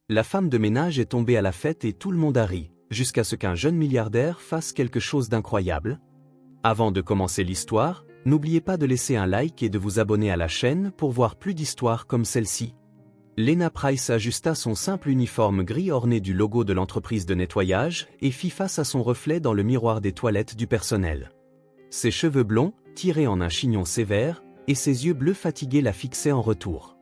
La femme de ménage est tombée à la fête et tout le monde a ri, jusqu'à ce qu'un jeune milliardaire fasse quelque chose d'incroyable. Avant de commencer l'histoire, n'oubliez pas de laisser un like et de vous abonner à la chaîne pour voir plus d'histoires comme celle-ci. Lena Price ajusta son simple uniforme gris orné du logo de l'entreprise de nettoyage et fit face à son reflet dans le miroir des toilettes du personnel. Ses cheveux blonds, tirés en un chignon sévère, et ses yeux bleus fatigués la fixaient en retour.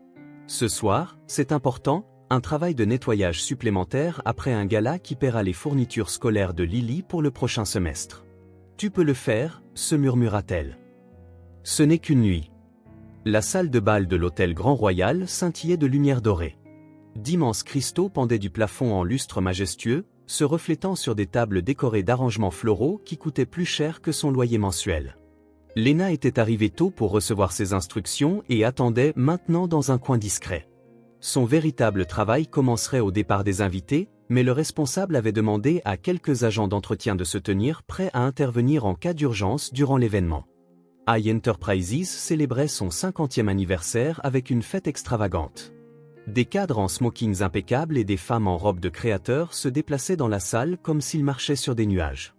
Ce soir, c'est important, un travail de nettoyage supplémentaire après un gala qui paiera les fournitures scolaires de Lily pour le prochain semestre. Tu peux le faire, se murmura-t-elle. Ce n'est qu'une nuit. La salle de bal de l'hôtel Grand Royal scintillait de lumière dorée. D'immenses cristaux pendaient du plafond en lustre majestueux, se reflétant sur des tables décorées d'arrangements floraux qui coûtaient plus cher que son loyer mensuel. Lena était arrivée tôt pour recevoir ses instructions et attendait maintenant dans un coin discret. Son véritable travail commencerait au départ des invités, mais le responsable avait demandé à quelques agents d'entretien de se tenir prêts à intervenir en cas d'urgence durant l'événement. High Enterprises célébrait son 50e anniversaire avec une fête extravagante. Des cadres en smokings impeccables et des femmes en robes de créateurs se déplaçaient dans la salle comme s'ils marchaient sur des nuages.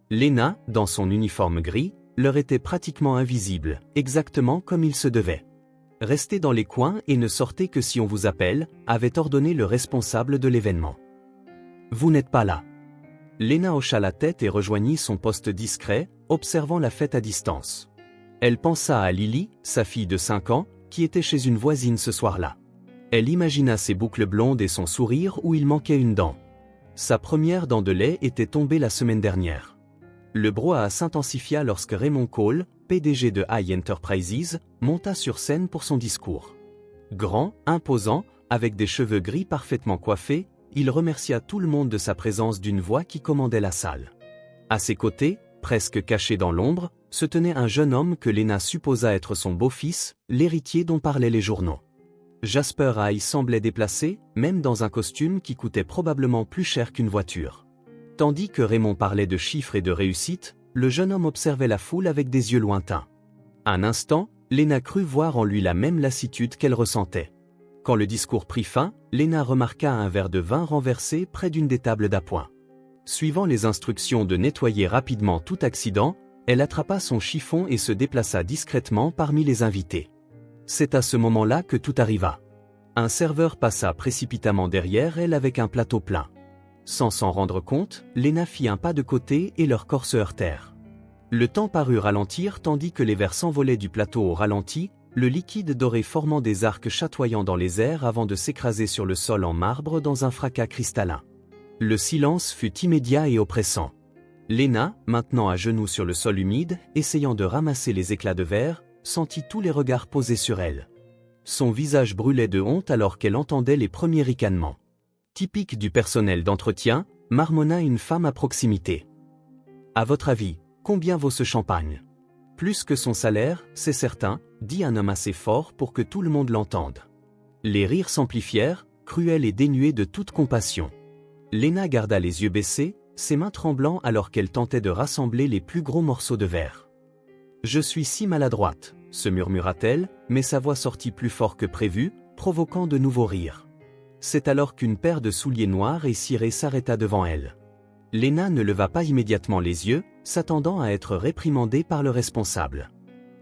Lena, dans son uniforme gris, leur était pratiquement invisible, exactement comme il se devait. « Restez dans les coins et ne sortez que si on vous appelle », avait ordonné le responsable de l'événement. « Vous n'êtes pas là. » Lena hocha la tête et rejoignit son poste discret, observant la fête à distance. Elle pensa à Lily, sa fille de 5 ans, qui était chez une voisine ce soir-là. Elle imagina ses boucles blondes et son sourire où il manquait une dent. Sa première dent de lait était tombée la semaine dernière. Le brouhaha s'intensifia lorsque Raymond Cole, PDG de High Enterprises, monta sur scène pour son discours. Grand, imposant, avec des cheveux gris parfaitement coiffés, il remercia tout le monde de sa présence d'une voix qui commandait la salle. À ses côtés, presque caché dans l'ombre, se tenait un jeune homme que Lena supposa être son beau-fils, l'héritier dont parlaient les journaux. Jasper High semblait déplacé, même dans un costume qui coûtait probablement plus cher qu'une voiture. Tandis que Raymond parlait de chiffres et de réussite, le jeune homme observait la foule avec des yeux lointains. Un instant, Lena crut voir en lui la même lassitude qu'elle ressentait. Quand le discours prit fin, Lena remarqua un verre de vin renversé près d'une des tables d'appoint. Suivant les instructions de nettoyer rapidement tout accident, elle attrapa son chiffon et se déplaça discrètement parmi les invités. C'est à ce moment-là que tout arriva. Un serveur passa précipitamment derrière elle avec un plateau plein. Sans s'en rendre compte, Lena fit un pas de côté et leurs corps se heurtèrent. Le temps parut ralentir tandis que les verres s'envolaient du plateau au ralenti, le liquide doré formant des arcs chatoyants dans les airs avant de s'écraser sur le sol en marbre dans un fracas cristallin. Le silence fut immédiat et oppressant. Lena, maintenant à genoux sur le sol humide, essayant de ramasser les éclats de verre, sentit tous les regards posés sur elle. Son visage brûlait de honte alors qu'elle entendait les premiers ricanements. Typique du personnel d'entretien, marmonna une femme à proximité. « À votre avis, combien vaut ce champagne ? » « Plus que son salaire, c'est certain, » dit un homme assez fort pour que tout le monde l'entende. Les rires s'amplifièrent, cruels et dénués de toute compassion. Lena garda les yeux baissés, ses mains tremblant alors qu'elle tentait de rassembler les plus gros morceaux de verre. « Je suis si maladroite, » se murmura-t-elle, mais sa voix sortit plus fort que prévu, provoquant de nouveaux rires. C'est alors qu'une paire de souliers noirs et cirés s'arrêta devant elle. Lena ne leva pas immédiatement les yeux, s'attendant à être réprimandée par le responsable.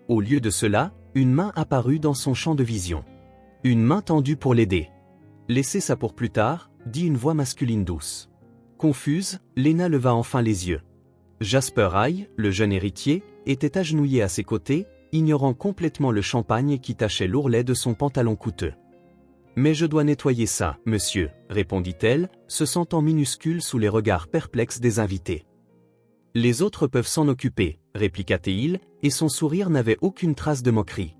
Au lieu de cela, une main apparut dans son champ de vision. Une main tendue pour l'aider. « Laissez ça pour plus tard », dit une voix masculine douce. Confuse, Lena leva enfin les yeux. Jasper High, le jeune héritier, était agenouillé à ses côtés, ignorant complètement le champagne qui tachait l'ourlet de son pantalon coûteux. « Mais je dois nettoyer ça, monsieur, » répondit-elle, se sentant minuscule sous les regards perplexes des invités. « Les autres peuvent s'en occuper, » répliqua-t-il, et son sourire n'avait aucune trace de moquerie.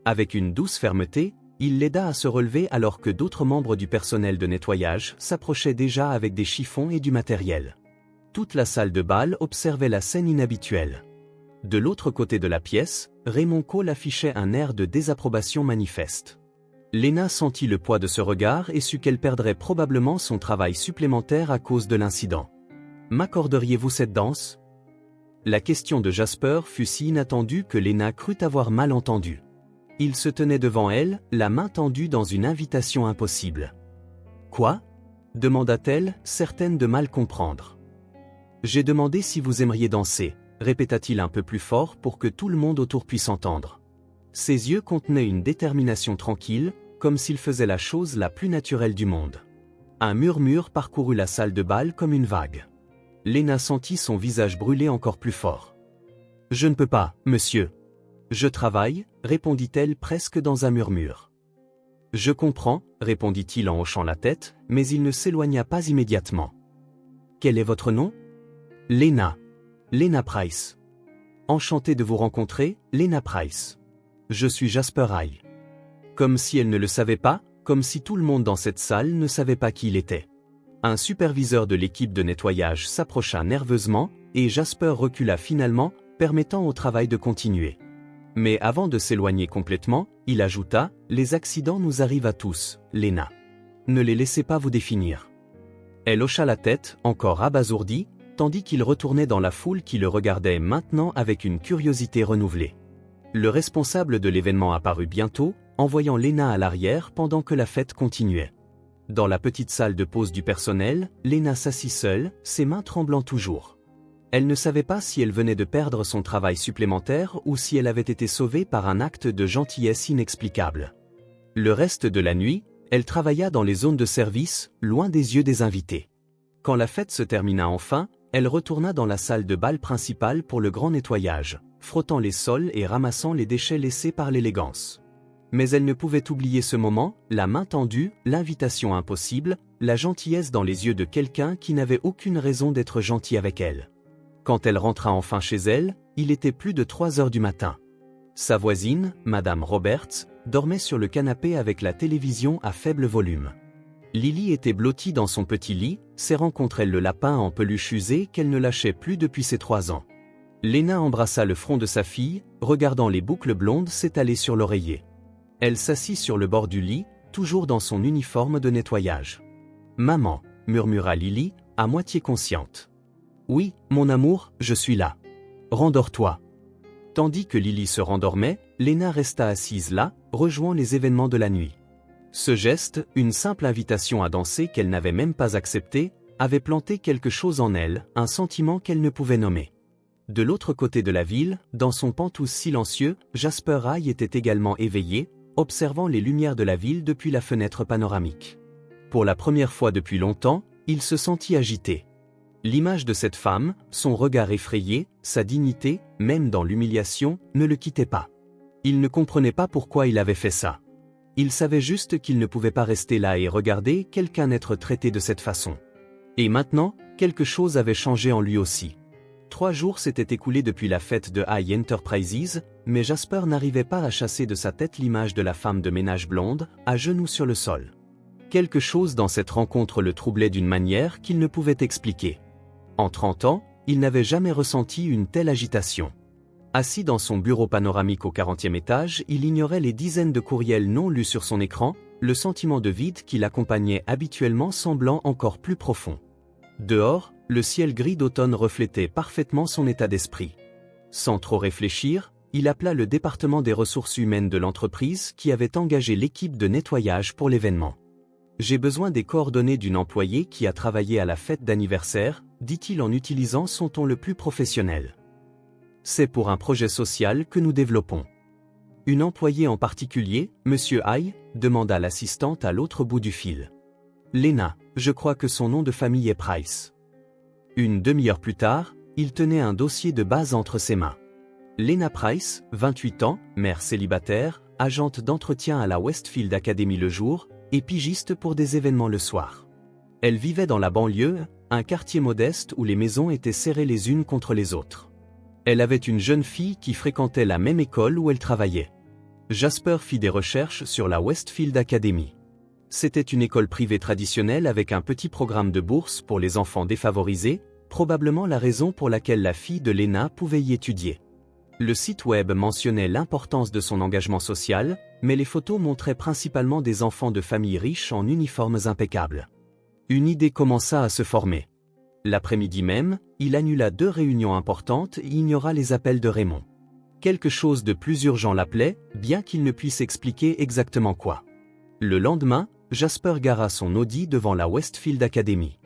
Avec une douce fermeté, il l'aida à se relever alors que d'autres membres du personnel de nettoyage s'approchaient déjà avec des chiffons et du matériel. Toute la salle de bal observait la scène inhabituelle. De l'autre côté de la pièce, Raymond Cole affichait un air de désapprobation manifeste. Lena sentit le poids de ce regard et sut qu'elle perdrait probablement son travail supplémentaire à cause de l'incident. « M'accorderiez-vous cette danse ?» La question de Jasper fut si inattendue que Lena crut avoir mal entendu. Il se tenait devant elle, la main tendue dans une invitation impossible. « Quoi ? demanda-t-elle, certaine de mal comprendre. J'ai demandé si vous aimeriez danser, répéta-t-il un peu plus fort pour que tout le monde autour puisse entendre. Ses yeux contenaient une détermination tranquille, comme s'il faisait la chose la plus naturelle du monde. Un murmure parcourut la salle de bal comme une vague. Léna sentit son visage brûler encore plus fort. « Je ne peux pas, monsieur. Je travaille, répondit-elle presque dans un murmure. « Je comprends, répondit-il en hochant la tête, mais il ne s'éloigna pas immédiatement. « Quel est votre nom ?»« Léna. Léna Price. »« Enchanté de vous rencontrer, Léna Price. Je suis Jasper High. » Comme si elle ne le savait pas, comme si tout le monde dans cette salle ne savait pas qui il était. Un superviseur de l'équipe de nettoyage s'approcha nerveusement, et Jasper recula finalement, permettant au travail de continuer. Mais avant de s'éloigner complètement, il ajouta « Les accidents nous arrivent à tous, Léna. Ne les laissez pas vous définir. » Elle hocha la tête, encore abasourdie, tandis qu'il retournait dans la foule qui le regardait maintenant avec une curiosité renouvelée. Le responsable de l'événement apparut bientôt, envoyant Léna à l'arrière pendant que la fête continuait. Dans la petite salle de pause du personnel, Léna s'assit seule, ses mains tremblant toujours. Elle ne savait pas si elle venait de perdre son travail supplémentaire ou si elle avait été sauvée par un acte de gentillesse inexplicable. Le reste de la nuit, elle travailla dans les zones de service, loin des yeux des invités. Quand la fête se termina enfin, elle retourna dans la salle de bal principale pour le grand nettoyage, frottant les sols et ramassant les déchets laissés par l'élégance. Mais elle ne pouvait oublier ce moment, la main tendue, l'invitation impossible, la gentillesse dans les yeux de quelqu'un qui n'avait aucune raison d'être gentil avec elle. Quand elle rentra enfin chez elle, il était plus de 3 heures du matin. Sa voisine, Madame Roberts, dormait sur le canapé avec la télévision à faible volume. Lily était blottie dans son petit lit, serrant contre elle le lapin en peluche usé qu'elle ne lâchait plus depuis ses 3 ans. Léna embrassa le front de sa fille, regardant les boucles blondes s'étaler sur l'oreiller. Elle s'assit sur le bord du lit, toujours dans son uniforme de nettoyage. « Maman » murmura Lily, à moitié consciente. « Oui, mon amour, je suis là. Rendors-toi. » Tandis que Lily se rendormait, Léna resta assise là, rejoignant les événements de la nuit. Ce geste, une simple invitation à danser qu'elle n'avait même pas acceptée, avait planté quelque chose en elle, un sentiment qu'elle ne pouvait nommer. De l'autre côté de la ville, dans son penthouse silencieux, Jasper High était également éveillé, observant les lumières de la ville depuis la fenêtre panoramique. Pour la première fois depuis longtemps, il se sentit agité. L'image de cette femme, son regard effrayé, sa dignité, même dans l'humiliation, ne le quittaient pas. Il ne comprenait pas pourquoi il avait fait ça. Il savait juste qu'il ne pouvait pas rester là et regarder quelqu'un être traité de cette façon. Et maintenant, quelque chose avait changé en lui aussi. 3 jours s'étaient écoulés depuis la fête de High Enterprises, mais Jasper n'arrivait pas à chasser de sa tête l'image de la femme de ménage blonde, à genoux sur le sol. Quelque chose dans cette rencontre le troublait d'une manière qu'il ne pouvait expliquer. En 30 ans, il n'avait jamais ressenti une telle agitation. Assis dans son bureau panoramique au 40e étage, il ignorait les dizaines de courriels non lus sur son écran, le sentiment de vide qui l'accompagnait habituellement semblant encore plus profond. Dehors, le ciel gris d'automne reflétait parfaitement son état d'esprit. Sans trop réfléchir, il appela le département des ressources humaines de l'entreprise qui avait engagé l'équipe de nettoyage pour l'événement. « J'ai besoin des coordonnées d'une employée qui a travaillé à la fête d'anniversaire », dit-il en utilisant son ton le plus professionnel. « C'est pour un projet social que nous développons. »« Une employée en particulier, Monsieur High ?» demanda l'assistante à l'autre bout du fil. « Léna, je crois que son nom de famille est Price. » Une demi-heure plus tard, il tenait un dossier de base entre ses mains. Léna Price, 28 ans, mère célibataire, agente d'entretien à la Westfield Academy le jour, et pigiste pour des événements le soir. Elle vivait dans la banlieue, un quartier modeste où les maisons étaient serrées les unes contre les autres. Elle avait une jeune fille qui fréquentait la même école où elle travaillait. Jasper fit des recherches sur la Westfield Academy. C'était une école privée traditionnelle avec un petit programme de bourse pour les enfants défavorisés, probablement la raison pour laquelle la fille de Léna pouvait y étudier. Le site web mentionnait l'importance de son engagement social, mais les photos montraient principalement des enfants de familles riches en uniformes impeccables. Une idée commença à se former. L'après-midi même, il annula 2 réunions importantes et ignora les appels de Raymond. Quelque chose de plus urgent l'appelait, bien qu'il ne puisse expliquer exactement quoi. Le lendemain, Jasper gara son Audi devant la Westfield Academy.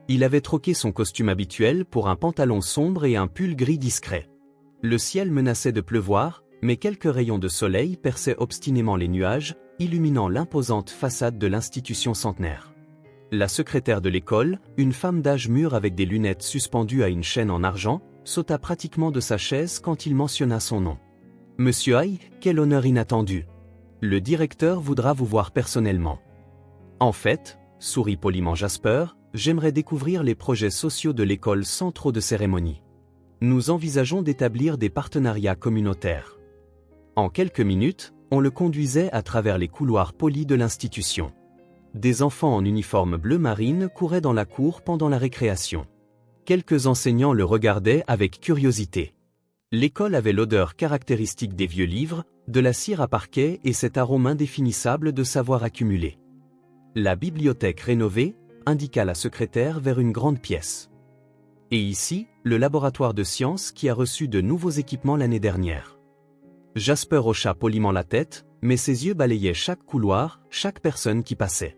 Il avait troqué son costume habituel pour un pantalon sombre et un pull gris discret. Le ciel menaçait de pleuvoir, mais quelques rayons de soleil perçaient obstinément les nuages, illuminant l'imposante façade de l'institution centenaire. La secrétaire de l'école, une femme d'âge mûr avec des lunettes suspendues à une chaîne en argent, sauta pratiquement de sa chaise quand il mentionna son nom. « Monsieur Hay, quel honneur inattendu. Le directeur voudra vous voir personnellement. » « En fait, sourit poliment Jasper, j'aimerais découvrir les projets sociaux de l'école sans trop de cérémonie. Nous envisageons d'établir des partenariats communautaires. » En quelques minutes, on le conduisait à travers les couloirs polis de l'institution. Des enfants en uniforme bleu marine couraient dans la cour pendant la récréation. Quelques enseignants le regardaient avec curiosité. L'école avait l'odeur caractéristique des vieux livres, de la cire à parquet et cet arôme indéfinissable de savoir accumulé. La bibliothèque rénovée indiqua la secrétaire vers une grande pièce. Et ici, le laboratoire de sciences qui a reçu de nouveaux équipements l'année dernière. Jasper hocha poliment la tête, mais ses yeux balayaient chaque couloir, chaque personne qui passait.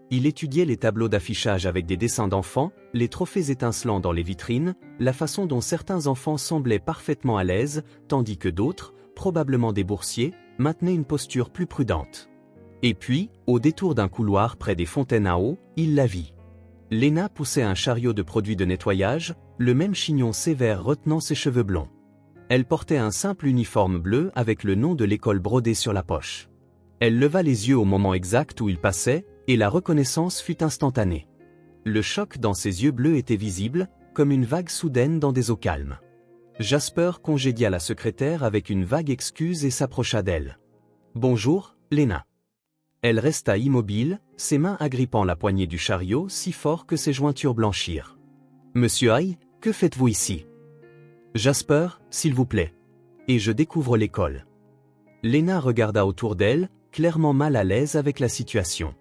Il étudiait les tableaux d'affichage avec des dessins d'enfants, les trophées étincelants dans les vitrines, la façon dont certains enfants semblaient parfaitement à l'aise, tandis que d'autres, probablement des boursiers, maintenaient une posture plus prudente. Et puis, au détour d'un couloir près des fontaines à eau, il la vit. Lena poussait un chariot de produits de nettoyage, le même chignon sévère retenant ses cheveux blonds. Elle portait un simple uniforme bleu avec le nom de l'école brodé sur la poche. Elle leva les yeux au moment exact où il passait, et la reconnaissance fut instantanée. Le choc dans ses yeux bleus était visible, comme une vague soudaine dans des eaux calmes. Jasper congédia la secrétaire avec une vague excuse et s'approcha d'elle. « Bonjour, Lena. » Elle resta immobile, ses mains agrippant la poignée du chariot si fort que ses jointures blanchirent. « Monsieur Hay, que faites-vous ici ? » « Jasper, s'il vous plaît. Et je découvre l'école. » Lena regarda autour d'elle, clairement mal à l'aise avec la situation.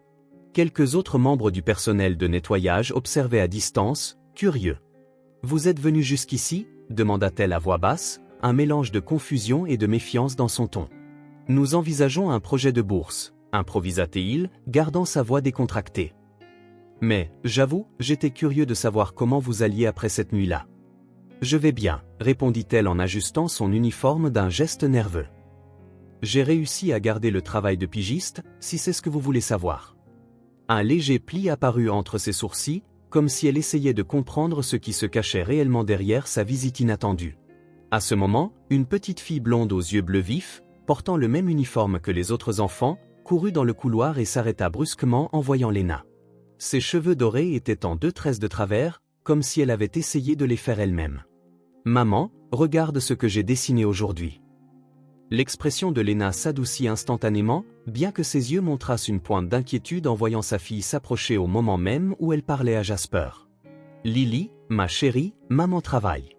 Quelques autres membres du personnel de nettoyage observaient à distance, curieux. « Vous êtes venu jusqu'ici » demanda-t-elle à voix basse, un mélange de confusion et de méfiance dans son ton. « Nous envisageons un projet de bourse, » improvisa-t-il, gardant sa voix décontractée. « Mais, j'avoue, j'étais curieux de savoir comment vous alliez après cette nuit-là. »« Je vais bien, » répondit-elle en ajustant son uniforme d'un geste nerveux. « J'ai réussi à garder le travail de pigiste, si c'est ce que vous voulez savoir. » Un léger pli apparut entre ses sourcils, comme si elle essayait de comprendre ce qui se cachait réellement derrière sa visite inattendue. À ce moment, une petite fille blonde aux yeux bleus vifs, portant le même uniforme que les autres enfants, courut dans le couloir et s'arrêta brusquement en voyant Lena. Ses cheveux dorés étaient en 2 tresses de travers, comme si elle avait essayé de les faire elle-même. « Maman, regarde ce que j'ai dessiné aujourd'hui. » L'expression de Lena s'adoucit instantanément, bien que ses yeux montrassent une pointe d'inquiétude en voyant sa fille s'approcher au moment même où elle parlait à Jasper. « Lily, ma chérie, maman travaille. »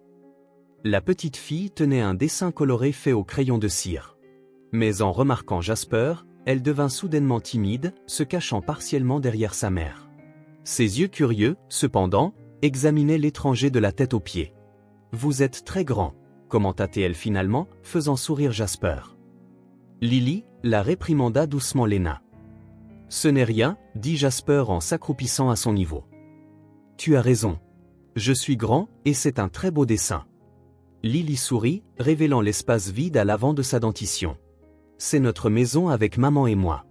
La petite fille tenait un dessin coloré fait au crayon de cire. Mais en remarquant Jasper, elle devint soudainement timide, se cachant partiellement derrière sa mère. Ses yeux curieux, cependant, examinaient l'étranger de la tête aux pieds. « Vous êtes très grand, » commenta-t-elle finalement, faisant sourire Jasper. Lily la réprimanda doucement Lena. « Ce n'est rien, » dit Jasper en s'accroupissant à son niveau. « Tu as raison. Je suis grand, et c'est un très beau dessin. » Lily sourit, révélant l'espace vide à l'avant de sa dentition. « C'est notre maison avec maman et moi. »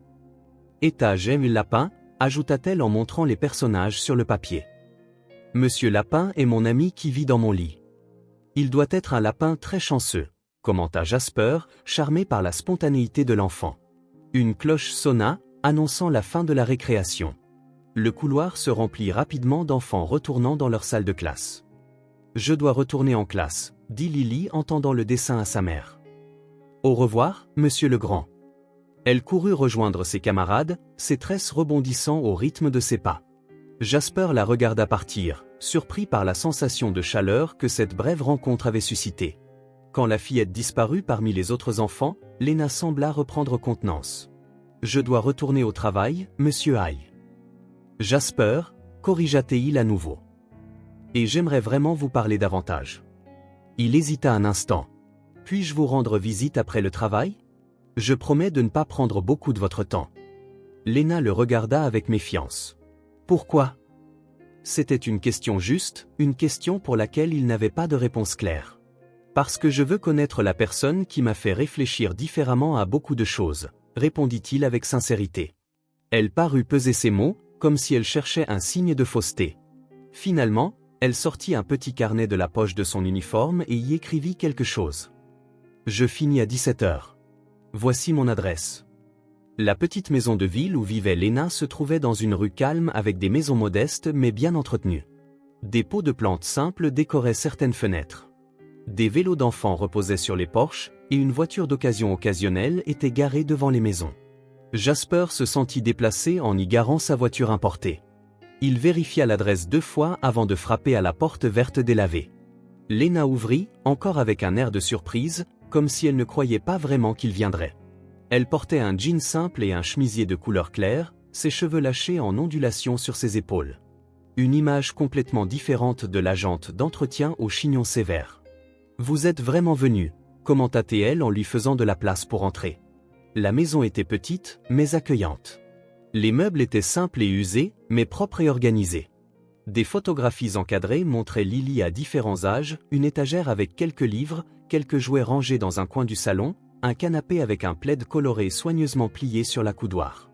« Et j'aime le lapin, » ajouta-t-elle en montrant les personnages sur le papier. « Monsieur Lapin est mon ami qui vit dans mon lit. » « Il doit être un lapin très chanceux, » commenta Jasper, charmé par la spontanéité de l'enfant. Une cloche sonna, annonçant la fin de la récréation. Le couloir se remplit rapidement d'enfants retournant dans leur salle de classe. « Je dois retourner en classe, » dit Lily en tendant le dessin à sa mère. « Au revoir, monsieur Legrand. » Elle courut rejoindre ses camarades, ses tresses rebondissant au rythme de ses pas. Jasper la regarda partir, surpris par la sensation de chaleur que cette brève rencontre avait suscitée. Quand la fillette disparut parmi les autres enfants, Lena sembla reprendre contenance. « Je dois retourner au travail, monsieur Hay. »« Jasper, » corrigea-t-il à nouveau. « Et j'aimerais vraiment vous parler davantage. » Il hésita un instant. « Puis-je vous rendre visite après le travail ? Je promets de ne pas prendre beaucoup de votre temps. » Léna le regarda avec méfiance. Pourquoi? C'était une question juste, une question pour laquelle il n'avait pas de réponse claire. Parce que je veux connaître la personne qui m'a fait réfléchir différemment à beaucoup de choses, répondit-il avec sincérité. Elle parut peser ses mots, comme si elle cherchait un signe de fausseté. Finalement, elle sortit un petit carnet de la poche de son uniforme et y écrivit quelque chose. Je finis à 17 h. Voici mon adresse. La petite maison de ville où vivait Léna se trouvait dans une rue calme avec des maisons modestes mais bien entretenues. Des pots de plantes simples décoraient certaines fenêtres. Des vélos d'enfants reposaient sur les porches, et une voiture d'occasion occasionnelle était garée devant les maisons. Jasper se sentit déplacé en y garant sa voiture importée. Il vérifia l'adresse 2 fois avant de frapper à la porte verte délavée. Léna ouvrit, encore avec un air de surprise, comme si elle ne croyait pas vraiment qu'il viendrait. Elle portait un jean simple et un chemisier de couleur claire, ses cheveux lâchés en ondulation sur ses épaules. Une image complètement différente de l'agente d'entretien au chignon sévère. « Vous êtes vraiment venu », commenta-t-elle en lui faisant de la place pour entrer. La maison était petite, mais accueillante. Les meubles étaient simples et usés, mais propres et organisés. Des photographies encadrées montraient Lily à différents âges, une étagère avec quelques livres, quelques jouets rangés dans un coin du salon, un canapé avec un plaid coloré soigneusement plié sur la coudoir.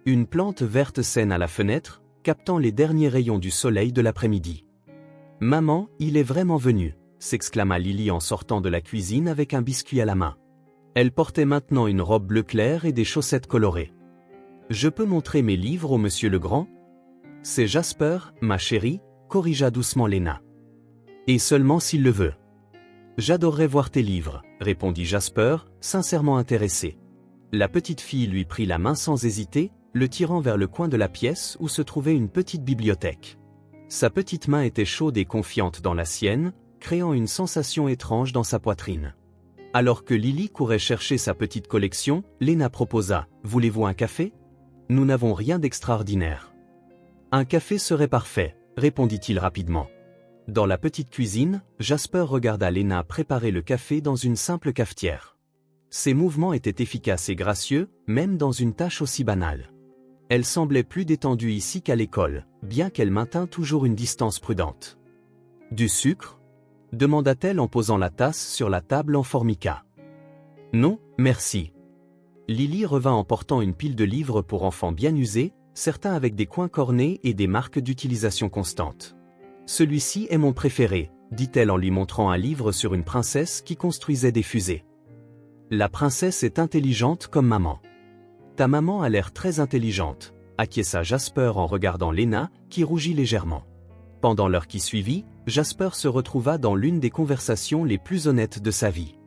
Une plante verte saine à la fenêtre, captant les derniers rayons du soleil de l'après-midi. « Maman, il est vraiment venu », s'exclama Lily en sortant de la cuisine avec un biscuit à la main. Elle portait maintenant une robe bleu clair et des chaussettes colorées. « Je peux montrer mes livres au monsieur Legrand ? » « C'est Jasper, ma chérie, corrigea doucement Léna. « Et seulement s'il le veut. »« J'adorerais voir tes livres, » répondit Jasper, sincèrement intéressé. La petite fille lui prit la main sans hésiter, le tirant vers le coin de la pièce où se trouvait une petite bibliothèque. Sa petite main était chaude et confiante dans la sienne, créant une sensation étrange dans sa poitrine. Alors que Lily courait chercher sa petite collection, Léna proposa « Voulez-vous un café ? Nous n'avons rien d'extraordinaire. » « Un café serait parfait, » répondit-il rapidement. Dans la petite cuisine, Jasper regarda Léna préparer le café dans une simple cafetière. Ses mouvements étaient efficaces et gracieux, même dans une tâche aussi banale. Elle semblait plus détendue ici qu'à l'école, bien qu'elle maintint toujours une distance prudente. « Du sucre ? » demanda-t-elle en posant la tasse sur la table en formica. « Non, merci. » Lily revint en portant une pile de livres pour enfants bien usés, certains avec des coins cornés et des marques d'utilisation constante. « Celui-ci est mon préféré, » dit-elle en lui montrant un livre sur une princesse qui construisait des fusées. « La princesse est intelligente comme maman. »« Ta maman a l'air très intelligente, » acquiesça Jasper en regardant Léna, qui rougit légèrement. Pendant l'heure qui suivit, Jasper se retrouva dans l'une des conversations les plus honnêtes de sa vie.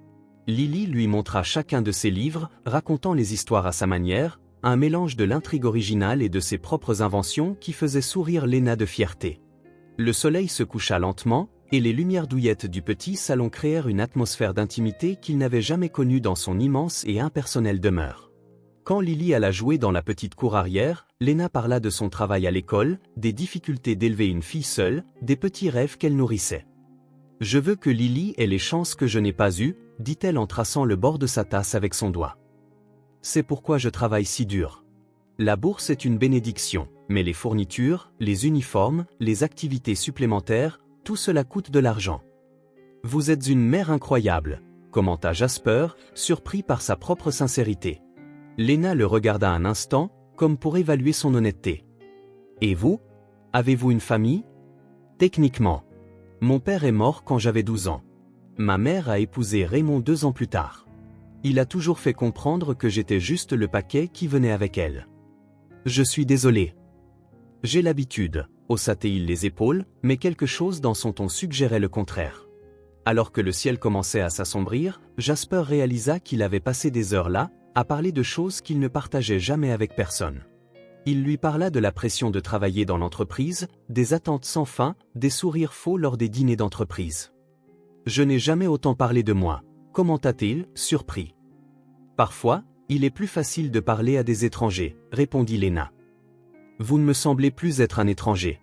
Lily lui montra chacun de ses livres, racontant les histoires à sa manière, un mélange de l'intrigue originale et de ses propres inventions qui faisait sourire Léna de fierté. Le soleil se coucha lentement, et les lumières douillettes du petit salon créèrent une atmosphère d'intimité qu'il n'avait jamais connue dans son immense et impersonnelle demeure. Quand Lily alla jouer dans la petite cour arrière, Léna parla de son travail à l'école, des difficultés d'élever une fille seule, des petits rêves qu'elle nourrissait. « Je veux que Lily ait les chances que je n'ai pas eues, » dit-elle en traçant le bord de sa tasse avec son doigt. C'est pourquoi je travaille si dur. La bourse est une bénédiction, mais les fournitures, les uniformes, les activités supplémentaires, tout cela coûte de l'argent. Vous êtes une mère incroyable, commenta Jasper, surpris par sa propre sincérité. Léna le regarda un instant, comme pour évaluer son honnêteté. Et vous? Avez-vous une famille? Techniquement. Mon père est mort quand j'avais 12 ans. Ma mère a épousé Raymond 2 ans plus tard. Il a toujours fait comprendre que j'étais juste le paquet qui venait avec elle. Je suis désolé. J'ai l'habitude, haussa-t-il les épaules, mais quelque chose dans son ton suggérait le contraire. Alors que le ciel commençait à s'assombrir, Jasper réalisa qu'il avait passé des heures là, à parler de choses qu'il ne partageait jamais avec personne. Il lui parla de la pression de travailler dans l'entreprise, des attentes sans fin, des sourires faux lors des dîners d'entreprise. Je n'ai jamais autant parlé de moi, commenta-t-il, surpris. Parfois, il est plus facile de parler à des étrangers, répondit Léna. Vous ne me semblez plus être un étranger.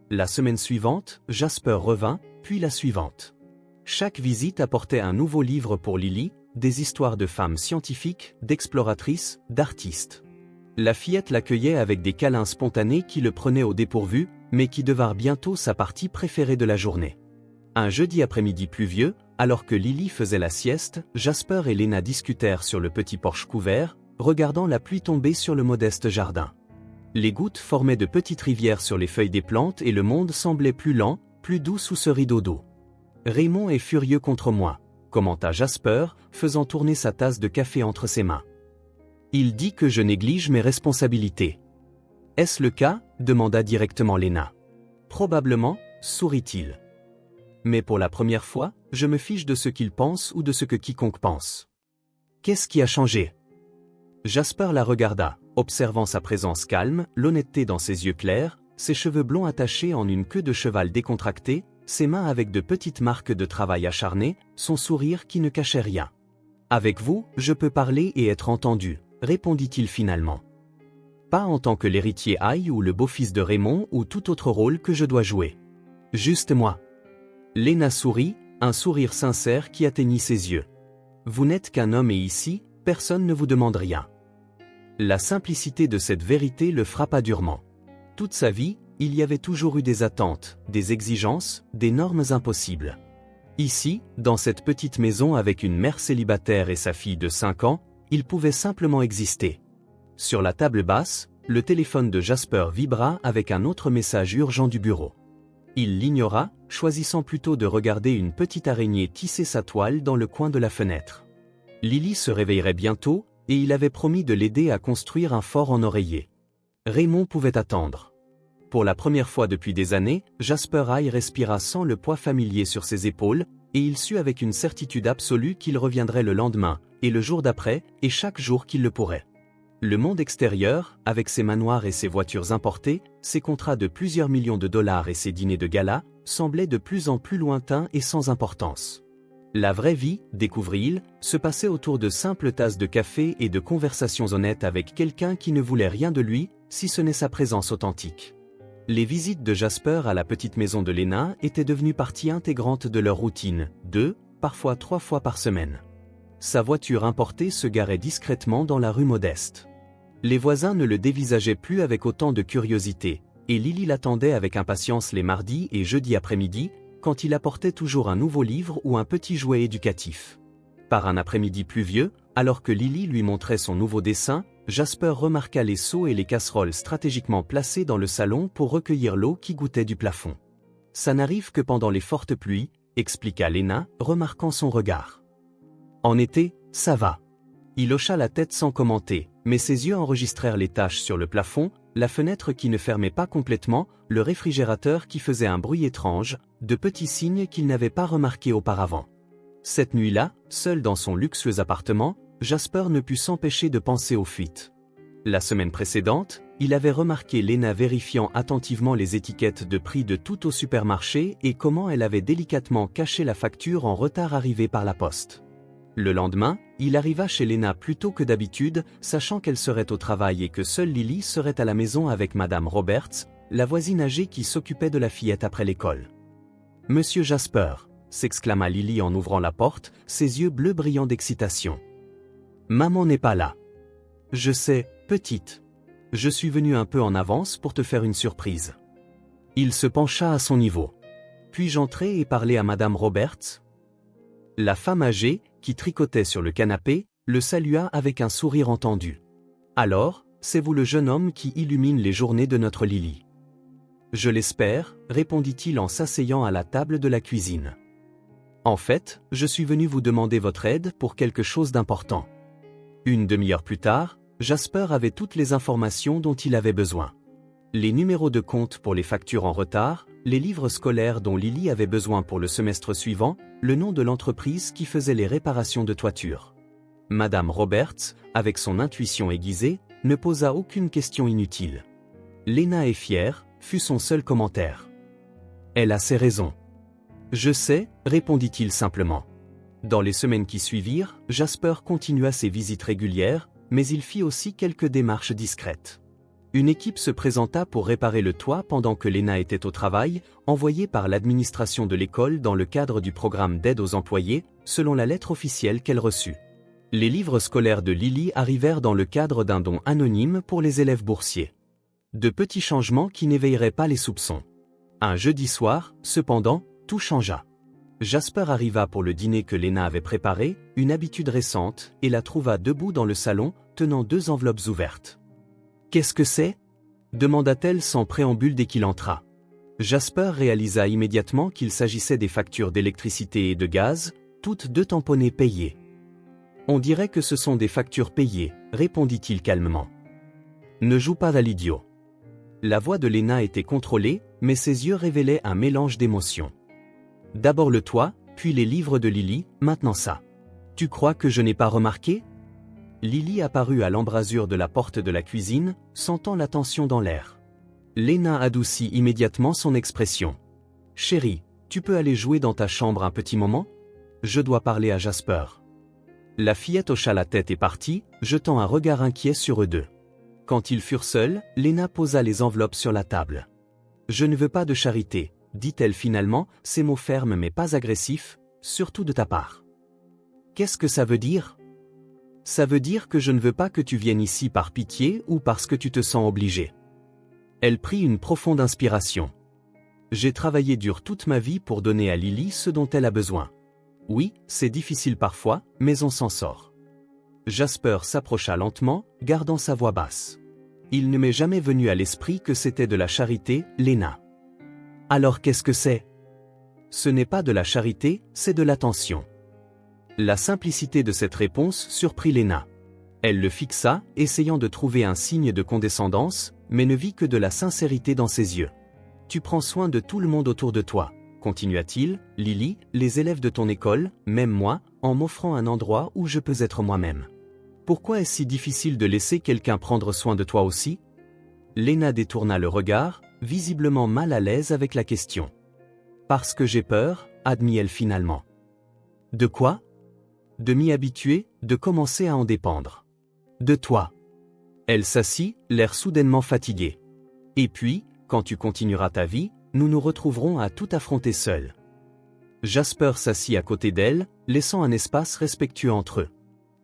La semaine suivante, Jasper revint, puis la suivante. Chaque visite apportait un nouveau livre pour Lily, des histoires de femmes scientifiques, d'exploratrices, d'artistes. La fillette l'accueillait avec des câlins spontanés qui le prenaient au dépourvu, mais qui devinrent bientôt sa partie préférée de la journée. Un jeudi après-midi pluvieux, alors que Lily faisait la sieste, Jasper et Lena discutèrent sur le petit porche couvert, regardant la pluie tomber sur le modeste jardin. Les gouttes formaient de petites rivières sur les feuilles des plantes et le monde semblait plus lent, plus doux sous ce rideau d'eau. « Raymond est furieux contre moi », commenta Jasper, faisant tourner sa tasse de café entre ses mains. « Il dit que je néglige mes responsabilités. »« Est-ce le cas ?» demanda directement Lena. « Probablement, » sourit-il. « Mais pour la première fois, je me fiche de ce qu'il pense ou de ce que quiconque pense. »« Qu'est-ce qui a changé ?» Jasper la regarda, observant sa présence calme, l'honnêteté dans ses yeux clairs, ses cheveux blonds attachés en une queue de cheval décontractée, ses mains avec de petites marques de travail acharné, son sourire qui ne cachait rien. « Avec vous, je peux parler et être entendu, » répondit-il finalement. « Pas en tant que l'héritier Haï ou le beau-fils de Raymond ou tout autre rôle que je dois jouer. Juste moi. » Lena sourit, un sourire sincère qui atteignit ses yeux. « Vous n'êtes qu'un homme et ici, personne ne vous demande rien. » La simplicité de cette vérité le frappa durement. Toute sa vie, il y avait toujours eu des attentes, des exigences, des normes impossibles. Ici, dans cette petite maison avec une mère célibataire et sa fille de 5 ans, il pouvait simplement exister. Sur la table basse, le téléphone de Jasper vibra avec un autre message urgent du bureau. Il l'ignora, choisissant plutôt de regarder une petite araignée tisser sa toile dans le coin de la fenêtre. Lily se réveillerait bientôt, et il avait promis de l'aider à construire un fort en oreiller. Raymond pouvait attendre. Pour la première fois depuis des années, Jasper Haï respira sans le poids familier sur ses épaules, et il sut avec une certitude absolue qu'il reviendrait le lendemain, et le jour d'après, et chaque jour qu'il le pourrait. Le monde extérieur, avec ses manoirs et ses voitures importées, ses contrats de plusieurs millions de dollars et ses dîners de gala, semblait de plus en plus lointain et sans importance. La vraie vie, découvrit-il, se passait autour de simples tasses de café et de conversations honnêtes avec quelqu'un qui ne voulait rien de lui, si ce n'est sa présence authentique. Les visites de Jasper à la petite maison de Lena étaient devenues partie intégrante de leur routine, 2, parfois 3 fois par semaine. Sa voiture importée se garait discrètement dans la rue Modeste. Les voisins ne le dévisageaient plus avec autant de curiosité, et Lily l'attendait avec impatience les mardis et jeudis après-midi, quand il apportait toujours un nouveau livre ou un petit jouet éducatif. Par un après-midi pluvieux, alors que Lily lui montrait son nouveau dessin, Jasper remarqua les seaux et les casseroles stratégiquement placés dans le salon pour recueillir l'eau qui gouttait du plafond. « Ça n'arrive que pendant les fortes pluies », expliqua Lena, remarquant son regard. « En été, ça va. » Il hocha la tête sans commenter, mais ses yeux enregistrèrent les taches sur le plafond, la fenêtre qui ne fermait pas complètement, le réfrigérateur qui faisait un bruit étrange, de petits signes qu'il n'avait pas remarqués auparavant. Cette nuit-là, seul dans son luxueux appartement, Jasper ne put s'empêcher de penser aux fuites. La semaine précédente, il avait remarqué Lena vérifiant attentivement les étiquettes de prix de tout au supermarché et comment elle avait délicatement caché la facture en retard arrivée par la poste. Le lendemain, il arriva chez Lena plus tôt que d'habitude, sachant qu'elle serait au travail et que seule Lily serait à la maison avec Madame Roberts, la voisine âgée qui s'occupait de la fillette après l'école. « Monsieur Jasper !» s'exclama Lily en ouvrant la porte, ses yeux bleus brillants d'excitation. « Maman n'est pas là. »« Je sais, petite. Je suis venu un peu en avance pour te faire une surprise. » Il se pencha à son niveau. « Puis-je entrer et parler à Madame Roberts ?» La femme âgée, qui tricotait sur le canapé, le salua avec un sourire entendu. « Alors, c'est vous le jeune homme qui illumine les journées de notre Lily. »« Je l'espère, » répondit-il en s'asseyant à la table de la cuisine. « En fait, je suis venu vous demander votre aide pour quelque chose d'important. » Une demi-heure plus tard, Jasper avait toutes les informations dont il avait besoin. Les numéros de compte pour les factures en retard, les livres scolaires dont Lily avait besoin pour le semestre suivant, le nom de l'entreprise qui faisait les réparations de toiture. Madame Roberts, avec son intuition aiguisée, ne posa aucune question inutile. « Lena est fière », fut son seul commentaire. « Elle a ses raisons. »« Je sais », répondit-il simplement. Dans les semaines qui suivirent, Jasper continua ses visites régulières, mais il fit aussi quelques démarches discrètes. Une équipe se présenta pour réparer le toit pendant que Lena était au travail, envoyée par l'administration de l'école dans le cadre du programme d'aide aux employés, selon la lettre officielle qu'elle reçut. Les livres scolaires de Lily arrivèrent dans le cadre d'un don anonyme pour les élèves boursiers. De petits changements qui n'éveilleraient pas les soupçons. Un jeudi soir, cependant, tout changea. Jasper arriva pour le dîner que Lena avait préparé, une habitude récente, et la trouva debout dans le salon, tenant 2 enveloppes ouvertes. « Qu'est-ce que c'est » demanda-t-elle sans préambule dès qu'il entra. Jasper réalisa immédiatement qu'il s'agissait des factures d'électricité et de gaz, toutes 2 tamponnées payées. « On dirait que ce sont des factures payées, répondit-il calmement. « Ne joue pas à l'idiot. » La voix de Lena était contrôlée, mais ses yeux révélaient un mélange d'émotions. D'abord le toit, puis les livres de Lily, maintenant ça. Tu crois que je n'ai pas remarqué ? Lily apparut à l'embrasure de la porte de la cuisine, sentant la tension dans l'air. Lena adoucit immédiatement son expression. Chérie, tu peux aller jouer dans ta chambre un petit moment ? Je dois parler à Jasper. La fillette hocha la tête et partit, jetant un regard inquiet sur eux deux. Quand ils furent seuls, Lena posa les enveloppes sur la table. Je ne veux pas de charité, dit-elle finalement, ces mots fermes mais pas agressifs, surtout de ta part. Qu'est-ce que ça veut dire ? Ça veut dire que je ne veux pas que tu viennes ici par pitié ou parce que tu te sens obligé. Elle prit une profonde inspiration. J'ai travaillé dur toute ma vie pour donner à Lily ce dont elle a besoin. Oui, c'est difficile parfois, mais on s'en sort. Jasper s'approcha lentement, gardant sa voix basse. Il ne m'est jamais venu à l'esprit que c'était de la charité, Lena. Alors qu'est-ce que c'est ? Ce n'est pas de la charité, c'est de l'attention. La simplicité de cette réponse surprit Lena. Elle le fixa, essayant de trouver un signe de condescendance, mais ne vit que de la sincérité dans ses yeux. Tu prends soin de tout le monde autour de toi, continua-t-il, Lily, les élèves de ton école, même moi, en m'offrant un endroit où je peux être moi-même. Pourquoi est-ce si difficile de laisser quelqu'un prendre soin de toi aussi ? Lena détourna le regard, visiblement mal à l'aise avec la question. Parce que j'ai peur, admit-elle finalement. De quoi ? De m'y habituer, de commencer à en dépendre. De toi. Elle s'assit, l'air soudainement fatigué. Et puis, quand tu continueras ta vie, nous nous retrouverons à tout affronter seuls. Jasper s'assit à côté d'elle, laissant un espace respectueux entre eux.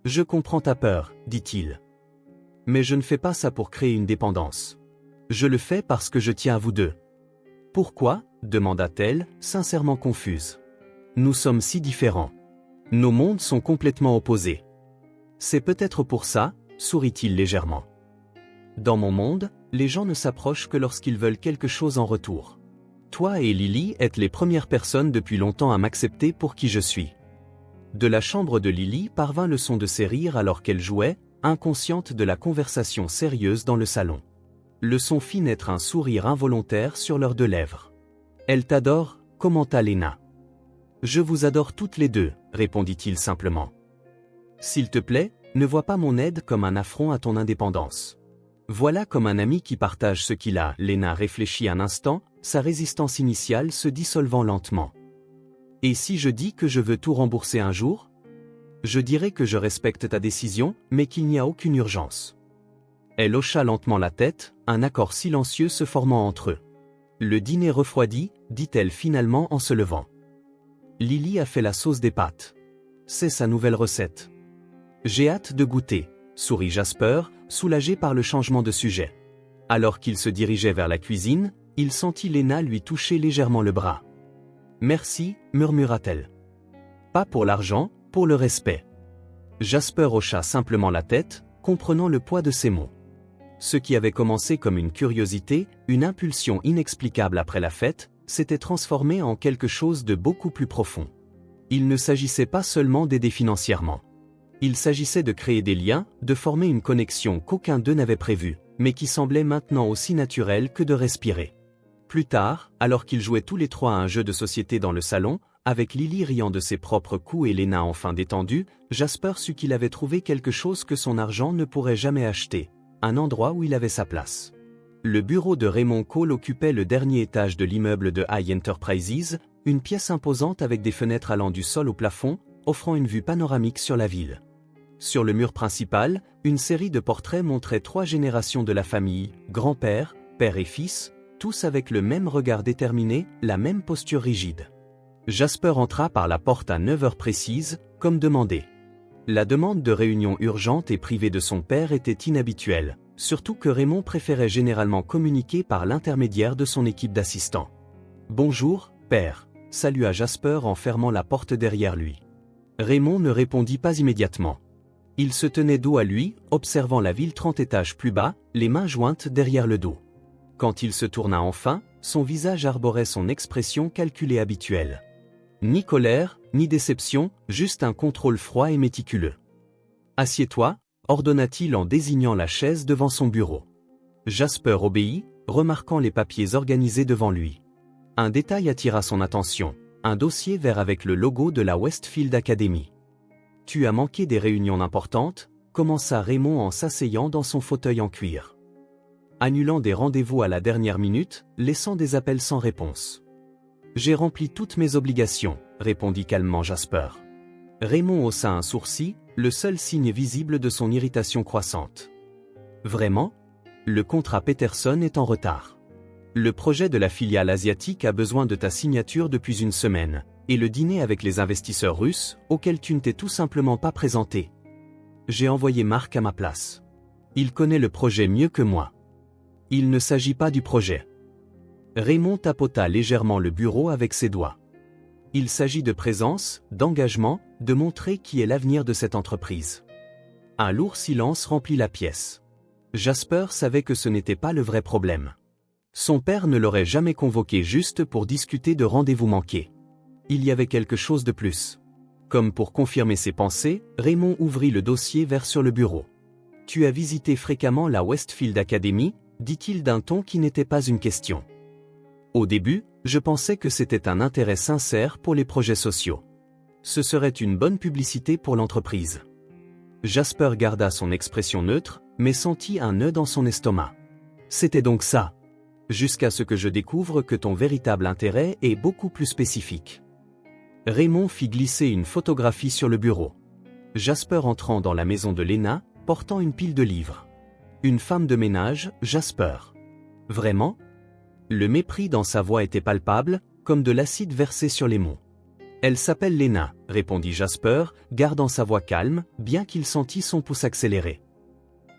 Je comprends ta peur, dit-il. Mais je ne fais pas ça pour créer une dépendance. Je le fais parce que je tiens à vous deux. Pourquoi ? demanda-t-elle, sincèrement confuse. Nous sommes si différents. Nos mondes sont complètement opposés. C'est peut-être pour ça, sourit-il légèrement. Dans mon monde, les gens ne s'approchent que lorsqu'ils veulent quelque chose en retour. Toi et Lily êtes les premières personnes depuis longtemps à m'accepter pour qui je suis. De la chambre de Lily parvint le son de ses rires alors qu'elle jouait, inconsciente de la conversation sérieuse dans le salon. Le son fit naître un sourire involontaire sur leurs 2 lèvres. Elle t'adore, commenta Lena. Je vous adore toutes les deux, répondit-il simplement. S'il te plaît, ne vois pas mon aide comme un affront à ton indépendance. Voilà comme un ami qui partage ce qu'il a. Lena réfléchit un instant, sa résistance initiale se dissolvant lentement. Et si je dis que je veux tout rembourser un jour ? Je dirais que je respecte ta décision, mais qu'il n'y a aucune urgence. Elle hocha lentement la tête, un accord silencieux se formant entre eux. Le dîner refroidit, dit-elle finalement en se levant. Lily a fait la sauce des pâtes. C'est sa nouvelle recette. J'ai hâte de goûter, sourit Jasper, soulagé par le changement de sujet. Alors qu'il se dirigeait vers la cuisine, il sentit Lena lui toucher légèrement le bras. Merci, murmura-t-elle. Pas pour l'argent, pour le respect. Jasper hocha simplement la tête, comprenant le poids de ses mots. Ce qui avait commencé comme une curiosité, une impulsion inexplicable après la fête, s'était transformé en quelque chose de beaucoup plus profond. Il ne s'agissait pas seulement d'aider financièrement. Il s'agissait de créer des liens, de former une connexion qu'aucun d'eux n'avait prévue, mais qui semblait maintenant aussi naturelle que de respirer. Plus tard, alors qu'ils jouaient tous les 3 à un jeu de société dans le salon, avec Lily riant de ses propres coups et Lena enfin détendue, Jasper sut qu'il avait trouvé quelque chose que son argent ne pourrait jamais acheter, un endroit où il avait sa place. Le bureau de Raymond Cole occupait le dernier étage de l'immeuble de High Enterprises, une pièce imposante avec des fenêtres allant du sol au plafond, offrant une vue panoramique sur la ville. Sur le mur principal, une série de portraits montrait 3 générations de la famille, grand-père, père et fils, tous avec le même regard déterminé, la même posture rigide. Jasper entra par la porte à 9 heures précises, comme demandé. La demande de réunion urgente et privée de son père était inhabituelle, surtout que Raymond préférait généralement communiquer par l'intermédiaire de son équipe d'assistants. « Bonjour, père », salua Jasper en fermant la porte derrière lui. Raymond ne répondit pas immédiatement. Il se tenait dos à lui, observant la ville 30 étages plus bas, les mains jointes derrière le dos. Quand il se tourna enfin, son visage arborait son expression calculée habituelle. Ni colère, ni déception, juste un contrôle froid et méticuleux. « Assieds-toi », ordonna-t-il en désignant la chaise devant son bureau. Jasper obéit, remarquant les papiers organisés devant lui. Un détail attira son attention, un dossier vert avec le logo de la Westfield Academy. « Tu as manqué des réunions importantes », commença Raymond en s'asseyant dans son fauteuil en cuir. Annulant des rendez-vous à la dernière minute, laissant des appels sans réponse. « J'ai rempli toutes mes obligations », répondit calmement Jasper. Raymond haussa un sourcil, le seul signe visible de son irritation croissante. « Vraiment ? Le contrat Peterson est en retard. Le projet de la filiale asiatique a besoin de ta signature depuis une semaine, et le dîner avec les investisseurs russes, auquel tu ne t'es tout simplement pas présenté. J'ai envoyé Marc à ma place. Il connaît le projet mieux que moi. Il ne s'agit pas du projet. » Raymond tapota légèrement le bureau avec ses doigts. Il s'agit de présence, d'engagement, de montrer qui est l'avenir de cette entreprise. Un lourd silence remplit la pièce. Jasper savait que ce n'était pas le vrai problème. Son père ne l'aurait jamais convoqué juste pour discuter de rendez-vous manqués. Il y avait quelque chose de plus. Comme pour confirmer ses pensées, Raymond ouvrit le dossier vert sur le bureau. « Tu as visité fréquemment la Westfield Academy ?» dit-il d'un ton qui n'était pas une question. Au début, je pensais que c'était un intérêt sincère pour les projets sociaux. Ce serait une bonne publicité pour l'entreprise. Jasper garda son expression neutre, mais sentit un nœud dans son estomac. C'était donc ça. Jusqu'à ce que je découvre que ton véritable intérêt est beaucoup plus spécifique. Raymond fit glisser une photographie sur le bureau. Jasper entrant dans la maison de Lena, portant une pile de livres. Une femme de ménage, Jasper. Vraiment ? Le mépris dans sa voix était palpable, comme de l'acide versé sur les mots. Elle s'appelle Lena, répondit Jasper, gardant sa voix calme, bien qu'il sentît son pouce accélérer.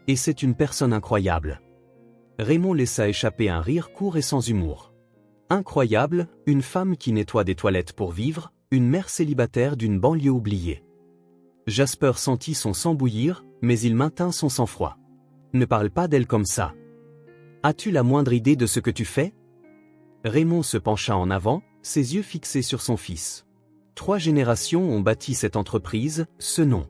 Et c'est une personne incroyable. Raymond laissa échapper un rire court et sans humour. Incroyable, une femme qui nettoie des toilettes pour vivre, une mère célibataire d'une banlieue oubliée. Jasper sentit son sang bouillir, mais il maintint son sang-froid. Ne parle pas d'elle comme ça. As-tu la moindre idée de ce que tu fais ? Raymond se pencha en avant, ses yeux fixés sur son fils. 3 générations ont bâti cette entreprise, ce nom.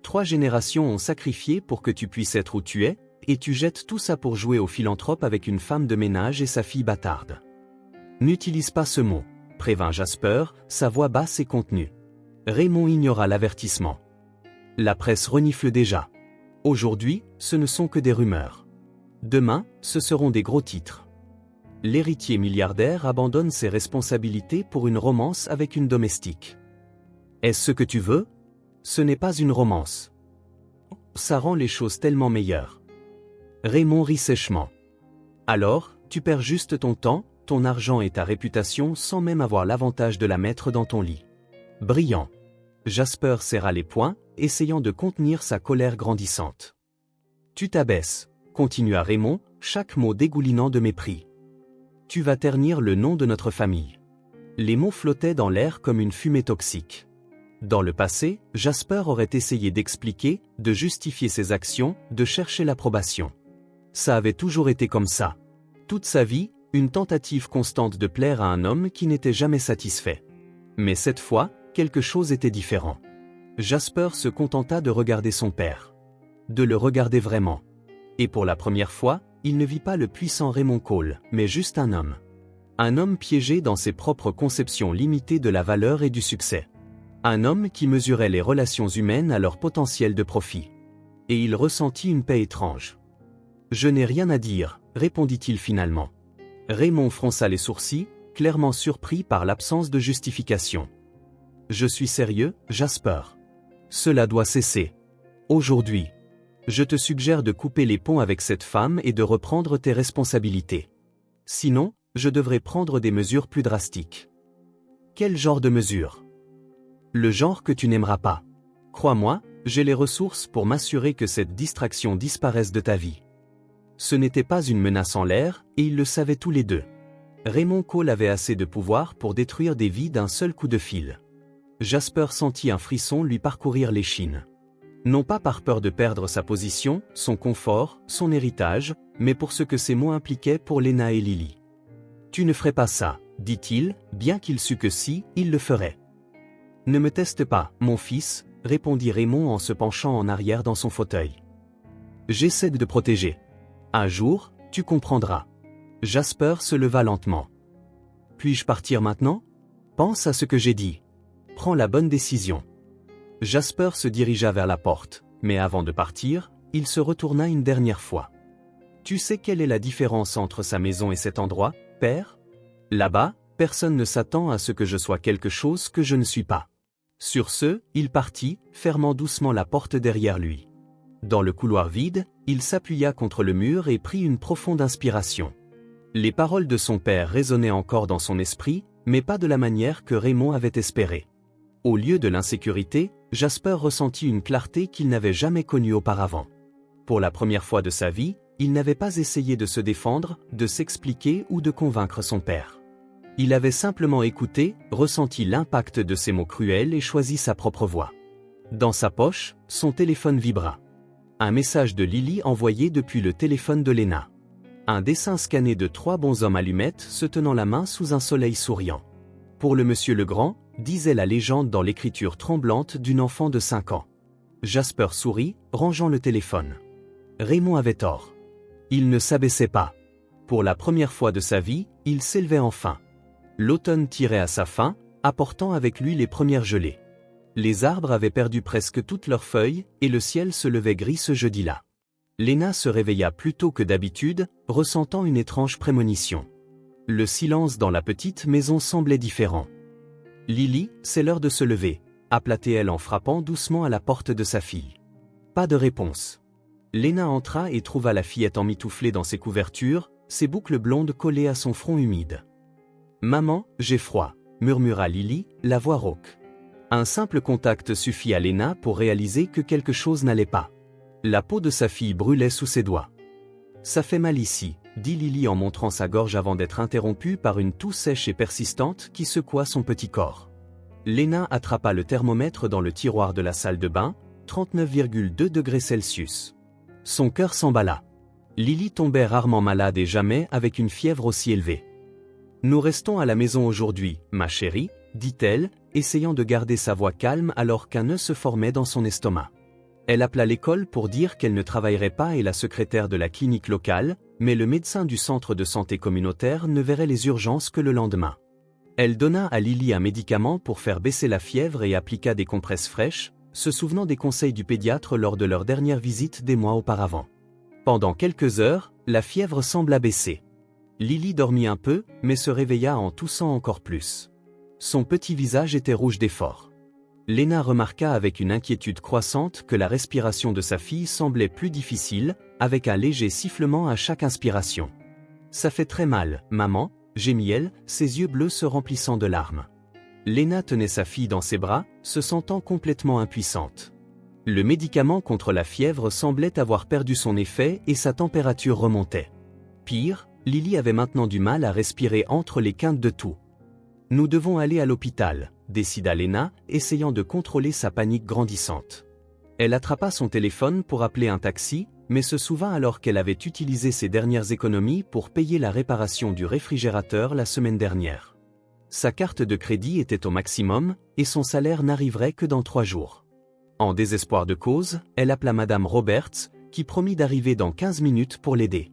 3 générations ont sacrifié pour que tu puisses être où tu es, et tu jettes tout ça pour jouer au philanthrope avec une femme de ménage et sa fille bâtarde. N'utilise pas ce mot, prévint Jasper, sa voix basse et contenue. Raymond ignora l'avertissement. La presse renifle déjà. Aujourd'hui, ce ne sont que des rumeurs. Demain, ce seront des gros titres. L'héritier milliardaire abandonne ses responsabilités pour une romance avec une domestique. Est-ce ce que tu veux ? Ce n'est pas une romance. Ça rend les choses tellement meilleures. Raymond rit sèchement. Alors, tu perds juste ton temps, ton argent et ta réputation sans même avoir l'avantage de la mettre dans ton lit. Brillant. Jasper serra les poings, essayant de contenir sa colère grandissante. Tu t'abaisses, continua Raymond, chaque mot dégoulinant de mépris. Tu vas ternir le nom de notre famille. Les mots flottaient dans l'air comme une fumée toxique. Dans le passé, Jasper aurait essayé d'expliquer, de justifier ses actions, de chercher l'approbation. Ça avait toujours été comme ça. Toute sa vie, une tentative constante de plaire à un homme qui n'était jamais satisfait. Mais cette fois, quelque chose était différent. Jasper se contenta de regarder son père. De le regarder vraiment. Et pour la première fois, il ne vit pas le puissant Raymond Cole, mais juste un homme. Un homme piégé dans ses propres conceptions limitées de la valeur et du succès. Un homme qui mesurait les relations humaines à leur potentiel de profit. Et il ressentit une paix étrange. « Je n'ai rien à dire », répondit-il finalement. Raymond fronça les sourcils, clairement surpris par l'absence de justification. « Je suis sérieux, Jasper. Cela doit cesser. Aujourd'hui. Je te suggère de couper les ponts avec cette femme et de reprendre tes responsabilités. Sinon, je devrais prendre des mesures plus drastiques. » Quel genre de mesures ? Le genre que tu n'aimeras pas. Crois-moi, J'ai les ressources pour m'assurer que cette distraction disparaisse de ta vie. Ce n'était pas une menace en l'air, et ils le savaient tous les deux. Raymond Cole avait assez de pouvoir pour détruire des vies d'un seul coup de fil. Jasper sentit un frisson lui parcourir l'échine. Non pas par peur de perdre sa position, son confort, son héritage, mais pour ce que ces mots impliquaient pour Lena et Lily. « Tu ne ferais pas ça, dit-il, bien qu'il sût que si, il le ferait. »« Ne me teste pas, mon fils, » répondit Raymond en se penchant en arrière dans son fauteuil. « J'essaie de te protéger. Un jour, tu comprendras. » Jasper se leva lentement. « Puis-je partir maintenant ? Pense à ce que j'ai dit. Prends la bonne décision. » Jasper se dirigea vers la porte, mais avant de partir, il se retourna une dernière fois. « Tu sais quelle est la différence entre sa maison et cet endroit, père ? Là-bas, personne ne s'attend à ce que je sois quelque chose que je ne suis pas. » Sur ce, il partit, fermant doucement la porte derrière lui. Dans le couloir vide, il s'appuya contre le mur et prit une profonde inspiration. Les paroles de son père résonnaient encore dans son esprit, mais pas de la manière que Raymond avait espéré. Au lieu de l'insécurité, Jasper ressentit une clarté qu'il n'avait jamais connue auparavant. Pour la première fois de sa vie, il n'avait pas essayé de se défendre, de s'expliquer ou de convaincre son père. Il avait simplement écouté, ressenti l'impact de ses mots cruels et choisi sa propre voie. Dans sa poche, son téléphone vibra. Un message de Lily envoyé depuis le téléphone de Lena. Un dessin scanné de 3 bonshommes allumettes se tenant la main sous un soleil souriant. Pour le monsieur Legrand, disait la légende dans l'écriture tremblante d'une enfant de 5 ans. Jasper sourit, rangeant le téléphone. Raymond avait tort. Il ne s'abaissait pas. Pour la première fois de sa vie, il s'élevait enfin. L'automne tirait à sa fin, apportant avec lui les premières gelées. Les arbres avaient perdu presque toutes leurs feuilles, et le ciel se levait gris ce jeudi-là. Lena se réveilla plus tôt que d'habitude, ressentant une étrange prémonition. Le silence dans la petite maison semblait différent. « Lily, c'est l'heure de se lever », appela-t-elle en frappant doucement à la porte de sa fille. Pas de réponse. Lena entra et trouva la fillette emmitouflée dans ses couvertures, ses boucles blondes collées à son front humide. « Maman, j'ai froid », murmura Lily, la voix rauque. Un simple contact suffit à Lena pour réaliser que quelque chose n'allait pas. La peau de sa fille brûlait sous ses doigts. « Ça fait mal ici », dit Lily en montrant sa gorge avant d'être interrompue par une toux sèche et persistante qui secoua son petit corps. Lena attrapa le thermomètre dans le tiroir de la salle de bain, 39,2 degrés Celsius. Son cœur s'emballa. Lily tombait rarement malade et jamais avec une fièvre aussi élevée. « Nous restons à la maison aujourd'hui, ma chérie, » dit-elle, essayant de garder sa voix calme alors qu'un nœud se formait dans son estomac. Elle appela l'école pour dire qu'elle ne travaillerait pas et la secrétaire de la clinique locale, mais le médecin du centre de santé communautaire ne verrait les urgences que le lendemain. Elle donna à Lily un médicament pour faire baisser la fièvre et appliqua des compresses fraîches, se souvenant des conseils du pédiatre lors de leur dernière visite des mois auparavant. Pendant quelques heures, la fièvre sembla baisser. Lily dormit un peu, mais se réveilla en toussant encore plus. Son petit visage était rouge d'effort. Lena remarqua avec une inquiétude croissante que la respiration de sa fille semblait plus difficile, avec un léger sifflement à chaque inspiration. « Ça fait très mal, maman », gémit-elle, ses yeux bleus se remplissant de larmes. Lena tenait sa fille dans ses bras, se sentant complètement impuissante. Le médicament contre la fièvre semblait avoir perdu son effet et sa température remontait. Pire, Lily avait maintenant du mal à respirer entre les quintes de toux. « Nous devons aller à l'hôpital », décida Lena, essayant de contrôler sa panique grandissante. Elle attrapa son téléphone pour appeler un taxi, mais se souvint alors qu'elle avait utilisé ses dernières économies pour payer la réparation du réfrigérateur la semaine dernière. Sa carte de crédit était au maximum, et son salaire n'arriverait que dans 3 jours. En désespoir de cause, elle appela Madame Roberts, qui promit d'arriver dans 15 minutes pour l'aider.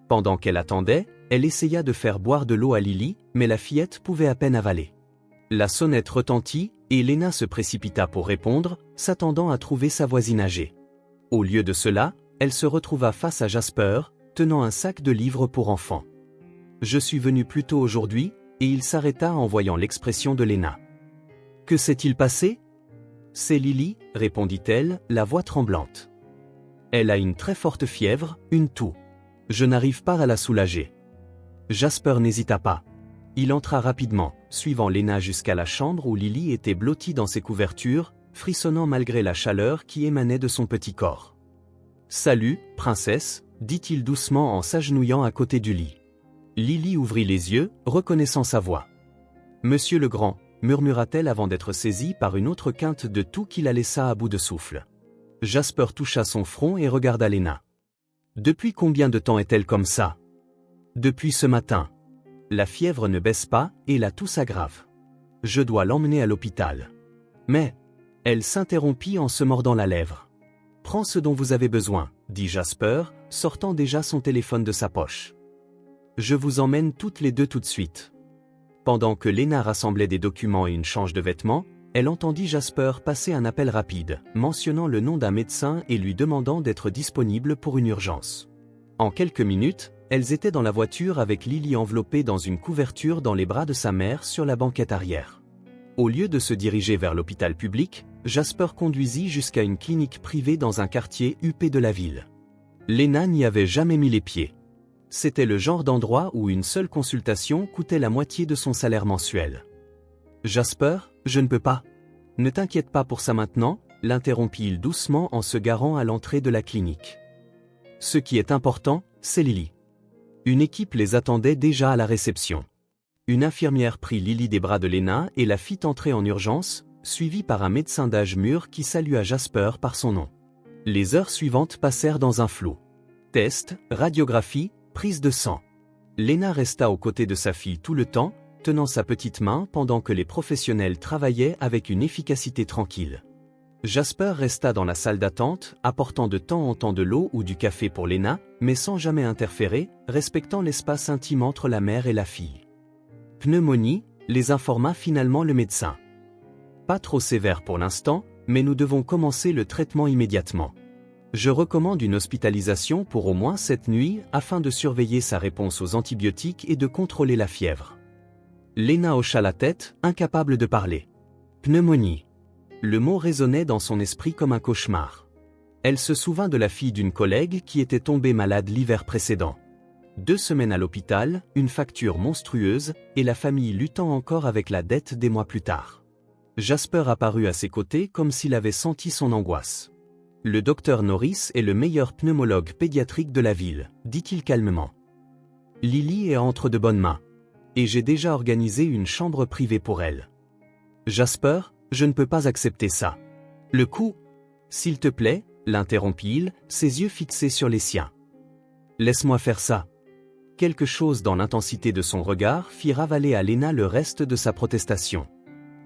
Pendant qu'elle attendait, elle essaya de faire boire de l'eau à Lily, mais la fillette pouvait à peine avaler. La sonnette retentit, et Lena se précipita pour répondre, s'attendant à trouver sa voisine âgée. Au lieu de cela, elle se retrouva face à Jasper, tenant un sac de livres pour enfants. « Je suis venu plus tôt aujourd'hui », et il s'arrêta en voyant l'expression de Lena. « Que s'est-il passé ?»« C'est Lily, » répondit-elle, la voix tremblante. « Elle a une très forte fièvre, une toux. Je n'arrive pas à la soulager. » Jasper n'hésita pas. Il entra rapidement, suivant Lena jusqu'à la chambre où Lily était blottie dans ses couvertures, frissonnant malgré la chaleur qui émanait de son petit corps. « Salut, princesse », dit-il doucement en s'agenouillant à côté du lit. Lily ouvrit les yeux, reconnaissant sa voix. « Monsieur le Grand », murmura-t-elle avant d'être saisie par une autre quinte de toux qui la laissa à bout de souffle. Jasper toucha son front et regarda Lena. « Depuis combien de temps est-elle comme ça ?»« Depuis ce matin. La fièvre ne baisse pas et la toux s'aggrave. Je dois l'emmener à l'hôpital. » Mais, elle s'interrompit en se mordant la lèvre. « Prends ce dont vous avez besoin, » dit Jasper, sortant déjà son téléphone de sa poche. « Je vous emmène toutes les deux tout de suite. » Pendant que Lena rassemblait des documents et une change de vêtements, elle entendit Jasper passer un appel rapide, mentionnant le nom d'un médecin et lui demandant d'être disponible pour une urgence. En quelques minutes, elles étaient dans la voiture avec Lily enveloppée dans une couverture dans les bras de sa mère sur la banquette arrière. Au lieu de se diriger vers l'hôpital public, Jasper conduisit jusqu'à une clinique privée dans un quartier huppé de la ville. Lena n'y avait jamais mis les pieds. C'était le genre d'endroit où une seule consultation coûtait la moitié de son salaire mensuel. « Jasper, je ne peux pas. »« Ne t'inquiète pas pour ça maintenant », l'interrompit-il doucement en se garant à l'entrée de la clinique. « Ce qui est important, c'est Lily. » Une équipe les attendait déjà à la réception. Une infirmière prit Lily des bras de Lena et la fit entrer en urgence, suivie par un médecin d'âge mûr qui salua Jasper par son nom. Les heures suivantes passèrent dans un flou. Tests, radiographie, prise de sang. Lena resta aux côtés de sa fille tout le temps, tenant sa petite main pendant que les professionnels travaillaient avec une efficacité tranquille. Jasper resta dans la salle d'attente, apportant de temps en temps de l'eau ou du café pour Lena, mais sans jamais interférer, respectant l'espace intime entre la mère et la fille. Pneumonie, les informa finalement le médecin. Pas trop sévère pour l'instant, mais nous devons commencer le traitement immédiatement. Je recommande une hospitalisation pour au moins cette nuit afin de surveiller sa réponse aux antibiotiques et de contrôler la fièvre. Lena hocha la tête, incapable de parler. Pneumonie. Le mot résonnait dans son esprit comme un cauchemar. Elle se souvint de la fille d'une collègue qui était tombée malade l'hiver précédent. 2 semaines à l'hôpital, une facture monstrueuse, et la famille luttant encore avec la dette des mois plus tard. Jasper apparut à ses côtés comme s'il avait senti son angoisse. « Le docteur Norris est le meilleur pneumologue pédiatrique de la ville », dit-il calmement. « Lily est entre de bonnes mains. Et j'ai déjà organisé une chambre privée pour elle. »« Jasper, je ne peux pas accepter ça. Le coup... » »« S'il te plaît, » l'interrompit-il, ses yeux fixés sur les siens. « Laisse-moi faire ça. » Quelque chose dans l'intensité de son regard fit ravaler à Lena le reste de sa protestation.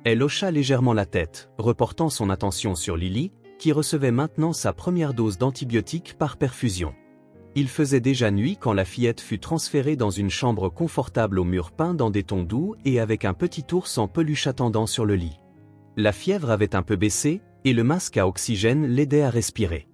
Elle hocha légèrement la tête, reportant son attention sur Lily, qui recevait maintenant sa première dose d'antibiotiques par perfusion. Il faisait déjà nuit quand la fillette fut transférée dans une chambre confortable aux murs peints dans des tons doux et avec un petit ours en peluche attendant sur le lit. La fièvre avait un peu baissé, et le masque à oxygène l'aidait à respirer.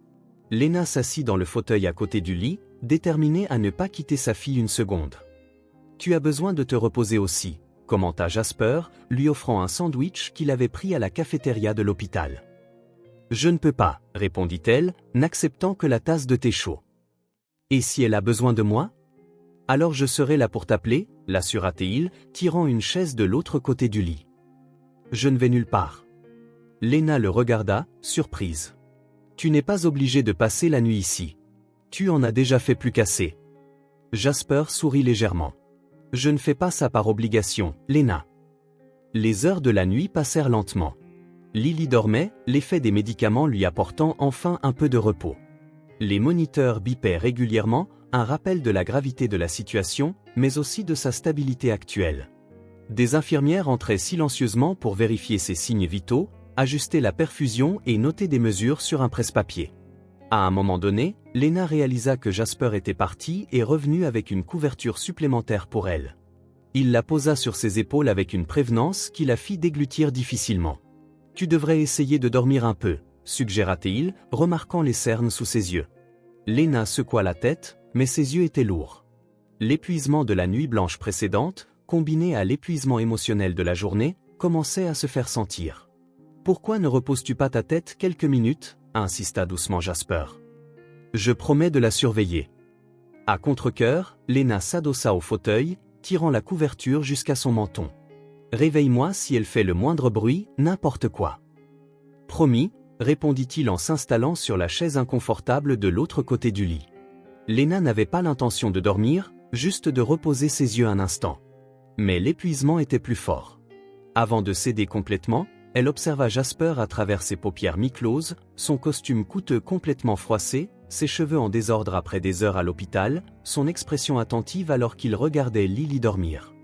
Lena s'assit dans le fauteuil à côté du lit, déterminée à ne pas quitter sa fille une seconde. « Tu as besoin de te reposer aussi », commenta Jasper, lui offrant un sandwich qu'il avait pris à la cafétéria de l'hôpital. « Je ne peux pas, » répondit-elle, n'acceptant que la tasse de thé chaud. « Et si elle a besoin de moi ? Alors je serai là pour t'appeler, » l'assura-t-il, tirant une chaise de l'autre côté du lit. « Je ne vais nulle part. » Lena le regarda, surprise. « Tu n'es pas obligé de passer la nuit ici. Tu en as déjà fait plus qu'assez. » Jasper sourit légèrement. « Je ne fais pas ça par obligation, Lena. » Les heures de la nuit passèrent lentement. Lily dormait, l'effet des médicaments lui apportant enfin un peu de repos. Les moniteurs bipaient régulièrement, un rappel de la gravité de la situation, mais aussi de sa stabilité actuelle. Des infirmières entraient silencieusement pour vérifier ses signes vitaux, ajuster la perfusion et noter des mesures sur un presse-papier. À un moment donné, Lena réalisa que Jasper était parti et revenu avec une couverture supplémentaire pour elle. Il la posa sur ses épaules avec une prévenance qui la fit déglutir difficilement. « Tu devrais essayer de dormir un peu », suggéra-t-il, remarquant les cernes sous ses yeux. Lena secoua la tête, mais ses yeux étaient lourds. L'épuisement de la nuit blanche précédente, combiné à l'épuisement émotionnel de la journée, commençait à se faire sentir. « Pourquoi ne reposes-tu pas ta tête quelques minutes ?» insista doucement Jasper. « Je promets de la surveiller. » À contre-cœur, Lena s'adossa au fauteuil, tirant la couverture jusqu'à son menton. « Réveille-moi si elle fait le moindre bruit, n'importe quoi. » Promis, répondit-il en s'installant sur la chaise inconfortable de l'autre côté du lit. Léna n'avait pas l'intention de dormir, juste de reposer ses yeux un instant. Mais l'épuisement était plus fort. Avant de céder complètement, elle observa Jasper à travers ses paupières mi-closes, son costume coûteux complètement froissé, ses cheveux en désordre après des heures à l'hôpital, son expression attentive alors qu'il regardait Lily dormir.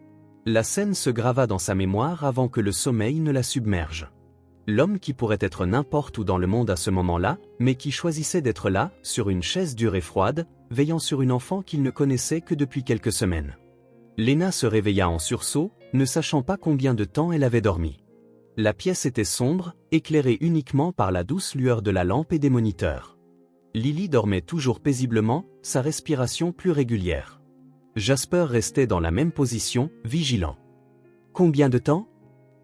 La scène se grava dans sa mémoire avant que le sommeil ne la submerge. L'homme qui pourrait être n'importe où dans le monde à ce moment-là, mais qui choisissait d'être là, sur une chaise dure et froide, veillant sur une enfant qu'il ne connaissait que depuis quelques semaines. Léna se réveilla en sursaut, ne sachant pas combien de temps elle avait dormi. La pièce était sombre, éclairée uniquement par la douce lueur de la lampe et des moniteurs. Lily dormait toujours paisiblement, sa respiration plus régulière. Jasper restait dans la même position, vigilant. « Combien de temps ?»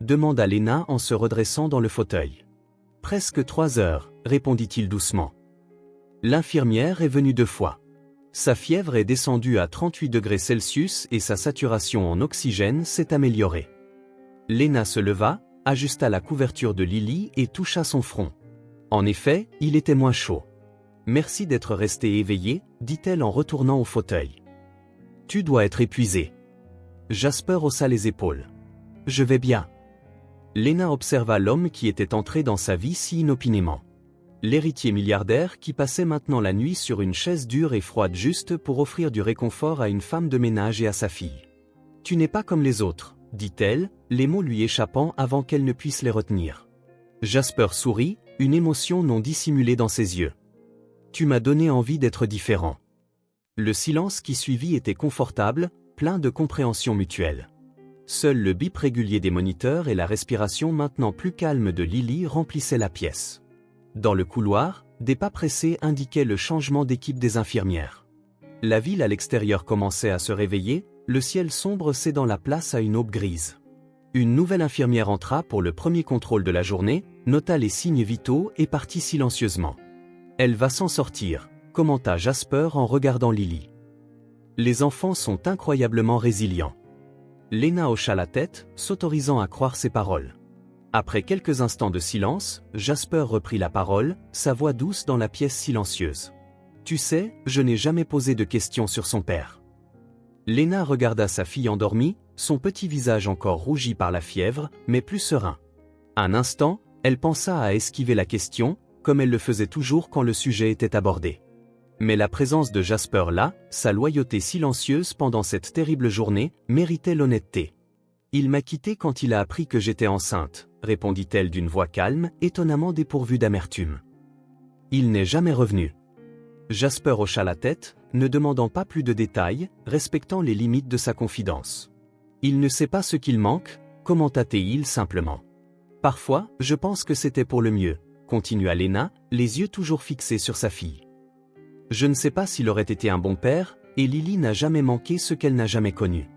demanda Léna en se redressant dans le fauteuil. « Presque 3 heures, répondit-il doucement. L'infirmière est venue 2 fois. Sa fièvre est descendue à 38 degrés Celsius et sa saturation en oxygène s'est améliorée. » Léna se leva, ajusta la couverture de Lily et toucha son front. En effet, il était moins chaud. « Merci d'être resté éveillé, dit-elle en retournant au fauteuil. Tu dois être épuisé. Jasper haussa les épaules. Je vais bien. Léna observa l'homme qui était entré dans sa vie si inopinément. L'héritier milliardaire qui passait maintenant la nuit sur une chaise dure et froide juste pour offrir du réconfort à une femme de ménage et à sa fille. Tu n'es pas comme les autres, dit-elle, les mots lui échappant avant qu'elle ne puisse les retenir. Jasper sourit, une émotion non dissimulée dans ses yeux. Tu m'as donné envie d'être différent. Le silence qui suivit était confortable, plein de compréhension mutuelle. Seul le bip régulier des moniteurs et la respiration maintenant plus calme de Lily remplissaient la pièce. Dans le couloir, des pas pressés indiquaient le changement d'équipe des infirmières. La ville à l'extérieur commençait à se réveiller, le ciel sombre cédant la place à une aube grise. Une nouvelle infirmière entra pour le premier contrôle de la journée, nota les signes vitaux et partit silencieusement. Elle va s'en sortir, commenta Jasper en regardant Lily. Les enfants sont incroyablement résilients. Léna hocha la tête, s'autorisant à croire ses paroles. Après quelques instants de silence, Jasper reprit la parole, sa voix douce dans la pièce silencieuse. Tu sais, je n'ai jamais posé de questions sur son père. Léna regarda sa fille endormie, son petit visage encore rougi par la fièvre, mais plus serein. Un instant, elle pensa à esquiver la question, comme elle le faisait toujours quand le sujet était abordé. Mais la présence de Jasper là, sa loyauté silencieuse pendant cette terrible journée, méritait l'honnêteté. « Il m'a quitté quand il a appris que j'étais enceinte », répondit-elle d'une voix calme, étonnamment dépourvue d'amertume. « Il n'est jamais revenu. » Jasper hocha la tête, ne demandant pas plus de détails, respectant les limites de sa confidence. « Il ne sait pas ce qu'il manque », commenta-t-il simplement. « Parfois, je pense que c'était pour le mieux », continua Léna, les yeux toujours fixés sur sa fille. Je ne sais pas s'il aurait été un bon père, et Lily n'a jamais manqué ce qu'elle n'a jamais connu.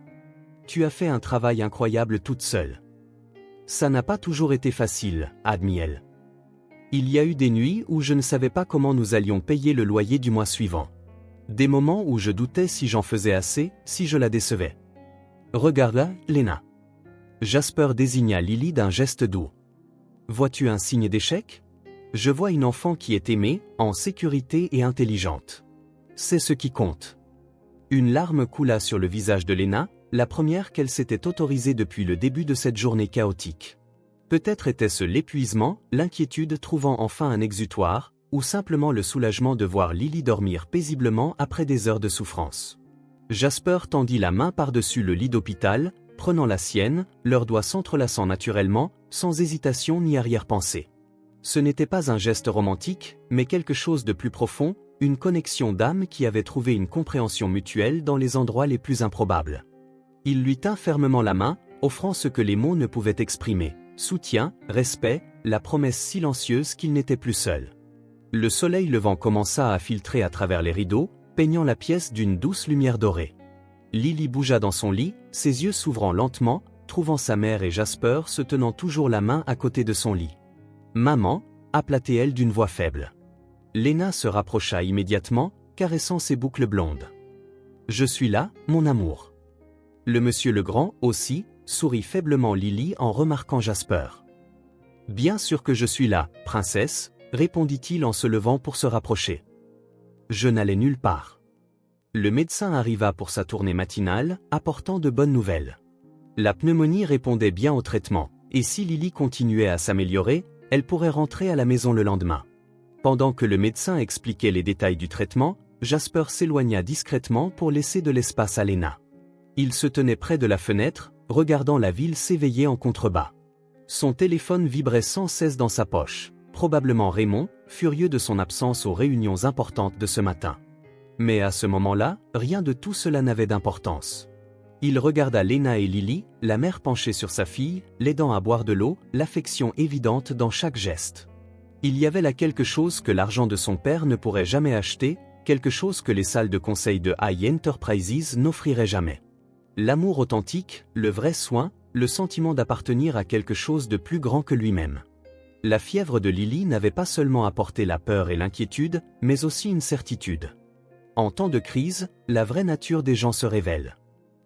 Tu as fait un travail incroyable toute seule. Ça n'a pas toujours été facile, admit-elle. Il y a eu des nuits où je ne savais pas comment nous allions payer le loyer du mois suivant. Des moments où je doutais si j'en faisais assez, si je la décevais. Regarde-la, Léna. Jasper désigna Lily d'un geste doux. Vois-tu un signe d'échec ? Je vois une enfant qui est aimée, en sécurité et intelligente. C'est ce qui compte. Une larme coula sur le visage de Léna, la première qu'elle s'était autorisée depuis le début de cette journée chaotique. Peut-être était-ce l'épuisement, l'inquiétude trouvant enfin un exutoire, ou simplement le soulagement de voir Lily dormir paisiblement après des heures de souffrance. Jasper tendit la main par-dessus le lit d'hôpital, prenant la sienne, leurs doigts s'entrelaçant naturellement, sans hésitation ni arrière-pensée. Ce n'était pas un geste romantique, mais quelque chose de plus profond, une connexion d'âme qui avait trouvé une compréhension mutuelle dans les endroits les plus improbables. Il lui tint fermement la main, offrant ce que les mots ne pouvaient exprimer, soutien, respect, la promesse silencieuse qu'il n'était plus seul. Le soleil levant commença à filtrer à travers les rideaux, peignant la pièce d'une douce lumière dorée. Lily bougea dans son lit, ses yeux s'ouvrant lentement, trouvant sa mère et Jasper se tenant toujours la main à côté de son lit. « Maman » appela-t-elle d'une voix faible. Léna se rapprocha immédiatement, caressant ses boucles blondes. « Je suis là, mon amour. » Le monsieur Legrand, aussi, sourit faiblement Lily en remarquant Jasper. « Bien sûr que je suis là, princesse, répondit-il en se levant pour se rapprocher. Je n'allais nulle part. Le médecin arriva pour sa tournée matinale, apportant de bonnes nouvelles. La pneumonie répondait bien au traitement, et si Lily continuait à s'améliorer, elle pourrait rentrer à la maison le lendemain. Pendant que le médecin expliquait les détails du traitement, Jasper s'éloigna discrètement pour laisser de l'espace à Lena. Il se tenait près de la fenêtre, regardant la ville s'éveiller en contrebas. Son téléphone vibrait sans cesse dans sa poche, probablement Raymond, furieux de son absence aux réunions importantes de ce matin. Mais à ce moment-là, rien de tout cela n'avait d'importance. Il regarda Lena et Lily, la mère penchée sur sa fille, l'aidant à boire de l'eau, l'affection évidente dans chaque geste. Il y avait là quelque chose que l'argent de son père ne pourrait jamais acheter, quelque chose que les salles de conseil de High Enterprises n'offriraient jamais. L'amour authentique, le vrai soin, le sentiment d'appartenir à quelque chose de plus grand que lui-même. La fièvre de Lily n'avait pas seulement apporté la peur et l'inquiétude, mais aussi une certitude. En temps de crise, la vraie nature des gens se révèle.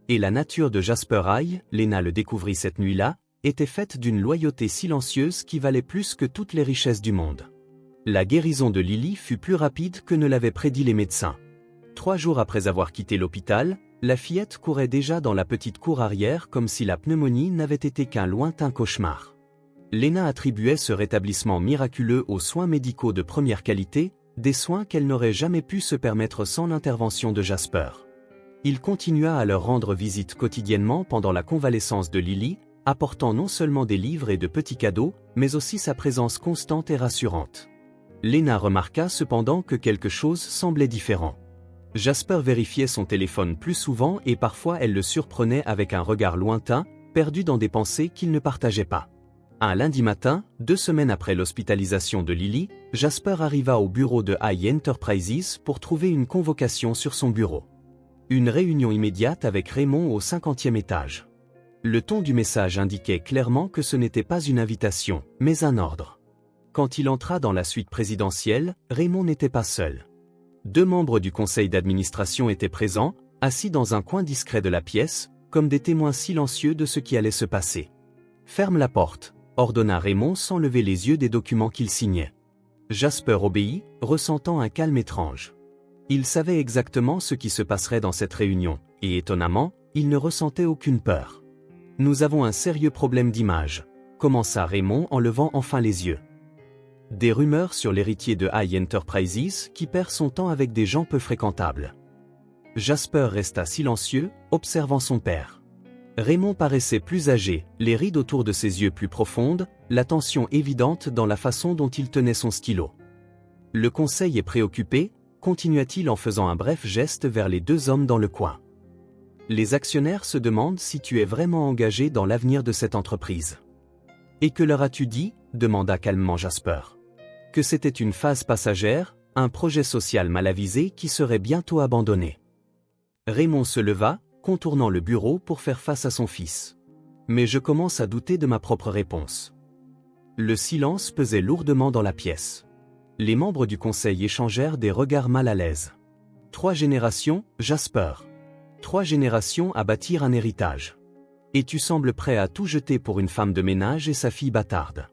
Et la nature de Jasper High, Lena le découvrit cette nuit-là, était faite d'une loyauté silencieuse qui valait plus que toutes les richesses du monde. La guérison de Lily fut plus rapide que ne l'avaient prédit les médecins. 3 jours après avoir quitté l'hôpital, la fillette courait déjà dans la petite cour arrière comme si la pneumonie n'avait été qu'un lointain cauchemar. Lena attribuait ce rétablissement miraculeux aux soins médicaux de première qualité, des soins qu'elle n'aurait jamais pu se permettre sans l'intervention de Jasper. Il continua à leur rendre visite quotidiennement pendant la convalescence de Lily, apportant non seulement des livres et de petits cadeaux, mais aussi sa présence constante et rassurante. Lena remarqua cependant que quelque chose semblait différent. Jasper vérifiait son téléphone plus souvent et parfois elle le surprenait avec un regard lointain, perdu dans des pensées qu'il ne partageait pas. Un lundi matin, 2 semaines après l'hospitalisation de Lily, Jasper arriva au bureau de High Enterprises pour trouver une convocation sur son bureau. Une réunion immédiate avec Raymond au 50e étage. Le ton du message indiquait clairement que ce n'était pas une invitation, mais un ordre. Quand il entra dans la suite présidentielle, Raymond n'était pas seul. 2 membres du conseil d'administration étaient présents, assis dans un coin discret de la pièce, comme des témoins silencieux de ce qui allait se passer. « Ferme la porte », ordonna Raymond sans lever les yeux des documents qu'il signait. Jasper obéit, ressentant un calme étrange. Il savait exactement ce qui se passerait dans cette réunion, et étonnamment, il ne ressentait aucune peur. « Nous avons un sérieux problème d'image », commença Raymond en levant enfin les yeux. Des rumeurs sur l'héritier de High Enterprises qui perd son temps avec des gens peu fréquentables. Jasper resta silencieux, observant son père. Raymond paraissait plus âgé, les rides autour de ses yeux plus profondes, la tension évidente dans la façon dont il tenait son stylo. « Le conseil est préoccupé », continua-t-il en faisant un bref geste vers les 2 hommes dans le coin. « Les actionnaires se demandent si tu es vraiment engagé dans l'avenir de cette entreprise. »« Et que leur as-tu dit ?» demanda calmement Jasper. « Que c'était une phase passagère, un projet social mal avisé qui serait bientôt abandonné. » Raymond se leva, contournant le bureau pour faire face à son fils. « Mais je commence à douter de ma propre réponse. » Le silence pesait lourdement dans la pièce. Les membres du conseil échangèrent des regards mal à l'aise. 3 générations, Jasper. 3 générations à bâtir un héritage. Et tu sembles prêt à tout jeter pour une femme de ménage et sa fille bâtarde.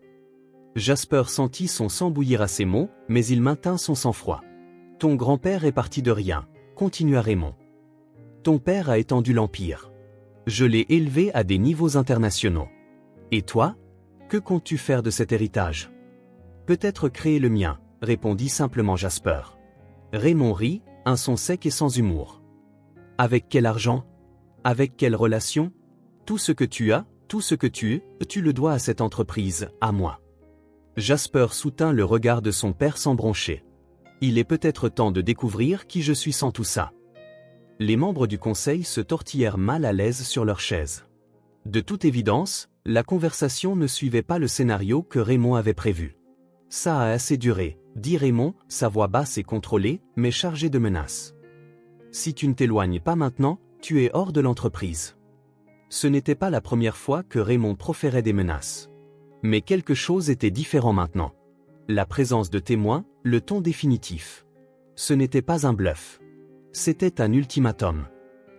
Jasper sentit son sang bouillir à ces mots, mais il maintint son sang-froid. « Ton grand-père est parti de rien », continua Raymond. « Ton père a étendu l'empire. Je l'ai élevé à des niveaux internationaux. Et toi ? Que comptes-tu faire de cet héritage ? » « Peut-être créer le mien, » répondit simplement Jasper. Raymond rit, un son sec et sans humour. « Avec quel argent ? Avec quelle relation ? Tout ce que tu as, tout ce que tu le dois à cette entreprise, à moi. » Jasper soutint le regard de son père sans broncher. « Il est peut-être temps de découvrir qui je suis sans tout ça. » Les membres du conseil se tortillèrent mal à l'aise sur leurs chaises. De toute évidence, la conversation ne suivait pas le scénario que Raymond avait prévu. « Ça a assez duré, » dit Raymond, sa voix basse et contrôlée, mais chargée de menaces. « Si tu ne t'éloignes pas maintenant, tu es hors de l'entreprise. » Ce n'était pas la première fois que Raymond proférait des menaces. Mais quelque chose était différent maintenant. La présence de témoins, le ton définitif. Ce n'était pas un bluff. C'était un ultimatum.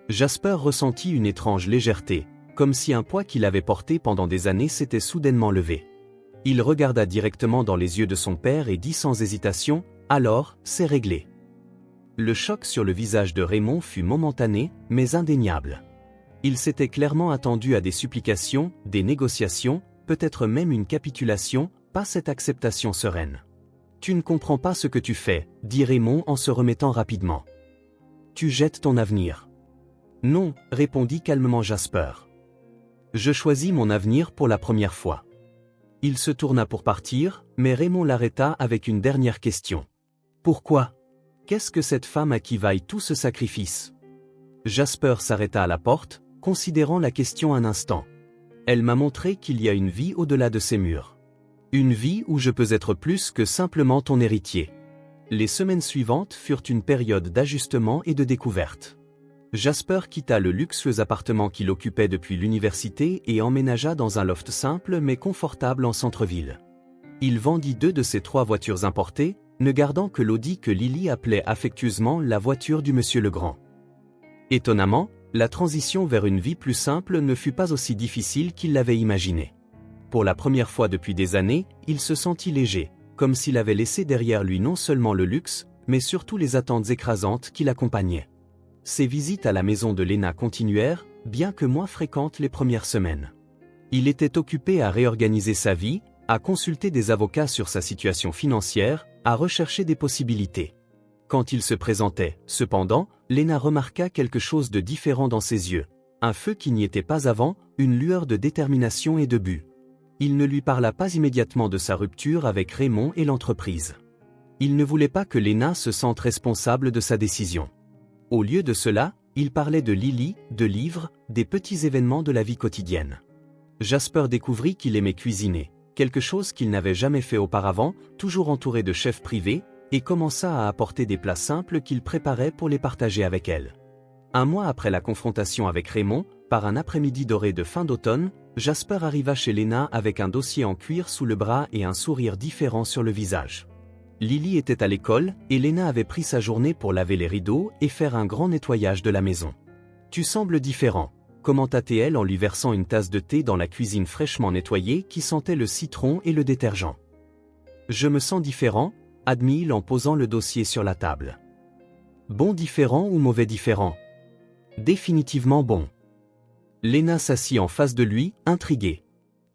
Jasper ressentit une étrange légèreté, comme si un poids qu'il avait porté pendant des années s'était soudainement levé. Il regarda directement dans les yeux de son père et dit sans hésitation, « Alors, c'est réglé. » Le choc sur le visage de Raymond fut momentané, mais indéniable. Il s'était clairement attendu à des supplications, des négociations, peut-être même une capitulation, pas cette acceptation sereine. « Tu ne comprends pas ce que tu fais, » dit Raymond en se remettant rapidement. « Tu jettes ton avenir. »« Non, » répondit calmement Jasper. « Je choisis mon avenir pour la première fois. » Il se tourna pour partir, mais Raymond l'arrêta avec une dernière question. « Pourquoi ? Qu'est-ce que cette femme à qui vaille tout ce sacrifice ?» Jasper s'arrêta à la porte, considérant la question un instant. « Elle m'a montré qu'il y a une vie au-delà de ces murs. Une vie où je peux être plus que simplement ton héritier. » Les semaines suivantes furent une période d'ajustement et de découverte. Jasper quitta le luxueux appartement qu'il occupait depuis l'université et emménagea dans un loft simple mais confortable en centre-ville. Il vendit 2 de ses 3 voitures importées, ne gardant que l'Audi que Lily appelait affectueusement la voiture du monsieur Legrand. Étonnamment, la transition vers une vie plus simple ne fut pas aussi difficile qu'il l'avait imaginé. Pour la première fois depuis des années, il se sentit léger, comme s'il avait laissé derrière lui non seulement le luxe, mais surtout les attentes écrasantes qui l'accompagnaient. Ses visites à la maison de Lena continuèrent, bien que moins fréquentes les premières semaines. Il était occupé à réorganiser sa vie, à consulter des avocats sur sa situation financière, à rechercher des possibilités. Quand il se présentait, cependant, Lena remarqua quelque chose de différent dans ses yeux. Un feu qui n'y était pas avant, une lueur de détermination et de but. Il ne lui parla pas immédiatement de sa rupture avec Raymond et l'entreprise. Il ne voulait pas que Lena se sente responsable de sa décision. Au lieu de cela, il parlait de Lily, de livres, des petits événements de la vie quotidienne. Jasper découvrit qu'il aimait cuisiner, quelque chose qu'il n'avait jamais fait auparavant, toujours entouré de chefs privés, et commença à apporter des plats simples qu'il préparait pour les partager avec elle. Un mois après la confrontation avec Raymond, par un après-midi doré de fin d'automne, Jasper arriva chez Lena avec un dossier en cuir sous le bras et un sourire différent sur le visage. Lily était à l'école, et Lena avait pris sa journée pour laver les rideaux et faire un grand nettoyage de la maison. « Tu sembles différent », commenta-t-elle en lui versant une tasse de thé dans la cuisine fraîchement nettoyée qui sentait le citron et le détergent. « Je me sens différent », admit-il en posant le dossier sur la table. « Bon différent ou mauvais différent ? » « Définitivement bon. » Lena s'assit en face de lui, intriguée.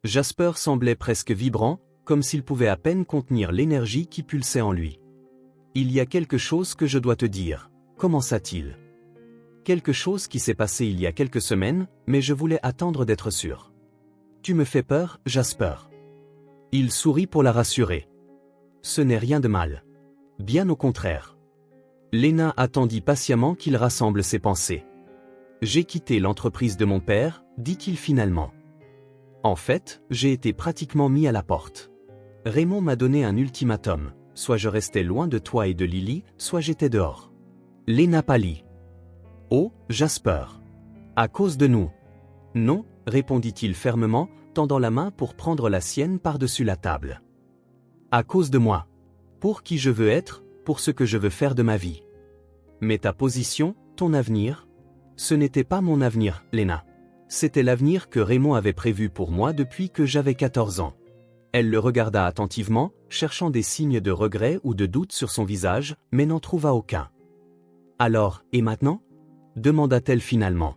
Jasper semblait presque vibrant, comme s'il pouvait à peine contenir l'énergie qui pulsait en lui. « Il y a quelque chose que je dois te dire, » commença-t-il. « Quelque chose qui s'est passé il y a quelques semaines, mais je voulais attendre d'être sûr. »« Tu me fais peur, Jasper. » Il sourit pour la rassurer. « Ce n'est rien de mal. Bien au contraire. » Lena attendit patiemment qu'il rassemble ses pensées. « J'ai quitté l'entreprise de mon père, dit-il finalement. En fait, j'ai été pratiquement mis à la porte. Raymond m'a donné un ultimatum, soit je restais loin de toi et de Lily, soit j'étais dehors. » Lena pâlit. « Oh, Jasper. À cause de nous. »« Non, » répondit-il fermement, tendant la main pour prendre la sienne par-dessus la table. « À cause de moi. Pour qui je veux être, pour ce que je veux faire de ma vie. Mais ta position, ton avenir, ce n'était pas mon avenir, Lena. C'était l'avenir que Raymond avait prévu pour moi depuis que j'avais 14 ans. » Elle le regarda attentivement, cherchant des signes de regret ou de doute sur son visage, mais n'en trouva aucun. « Alors, et maintenant ?» demanda-t-elle finalement.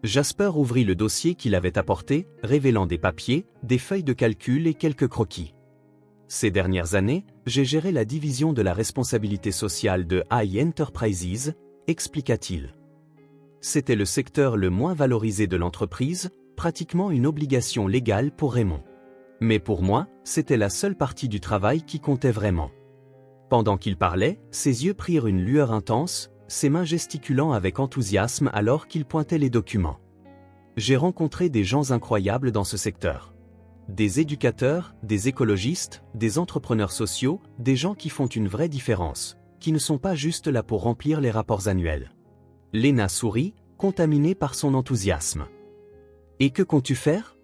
Jasper ouvrit le dossier qu'il avait apporté, révélant des papiers, des feuilles de calcul et quelques croquis. « Ces dernières années, j'ai géré la division de la responsabilité sociale de High Enterprises, » expliqua-t-il. C'était le secteur le moins valorisé de l'entreprise, pratiquement une obligation légale pour Raymond. Mais pour moi, c'était la seule partie du travail qui comptait vraiment. Pendant qu'il parlait, ses yeux prirent une lueur intense, ses mains gesticulant avec enthousiasme alors qu'il pointait les documents. J'ai rencontré des gens incroyables dans ce secteur. Des éducateurs, des écologistes, des entrepreneurs sociaux, des gens qui font une vraie différence, qui ne sont pas juste là pour remplir les rapports annuels. Lena sourit, contaminée par son enthousiasme. « Et que comptes-tu faire ? »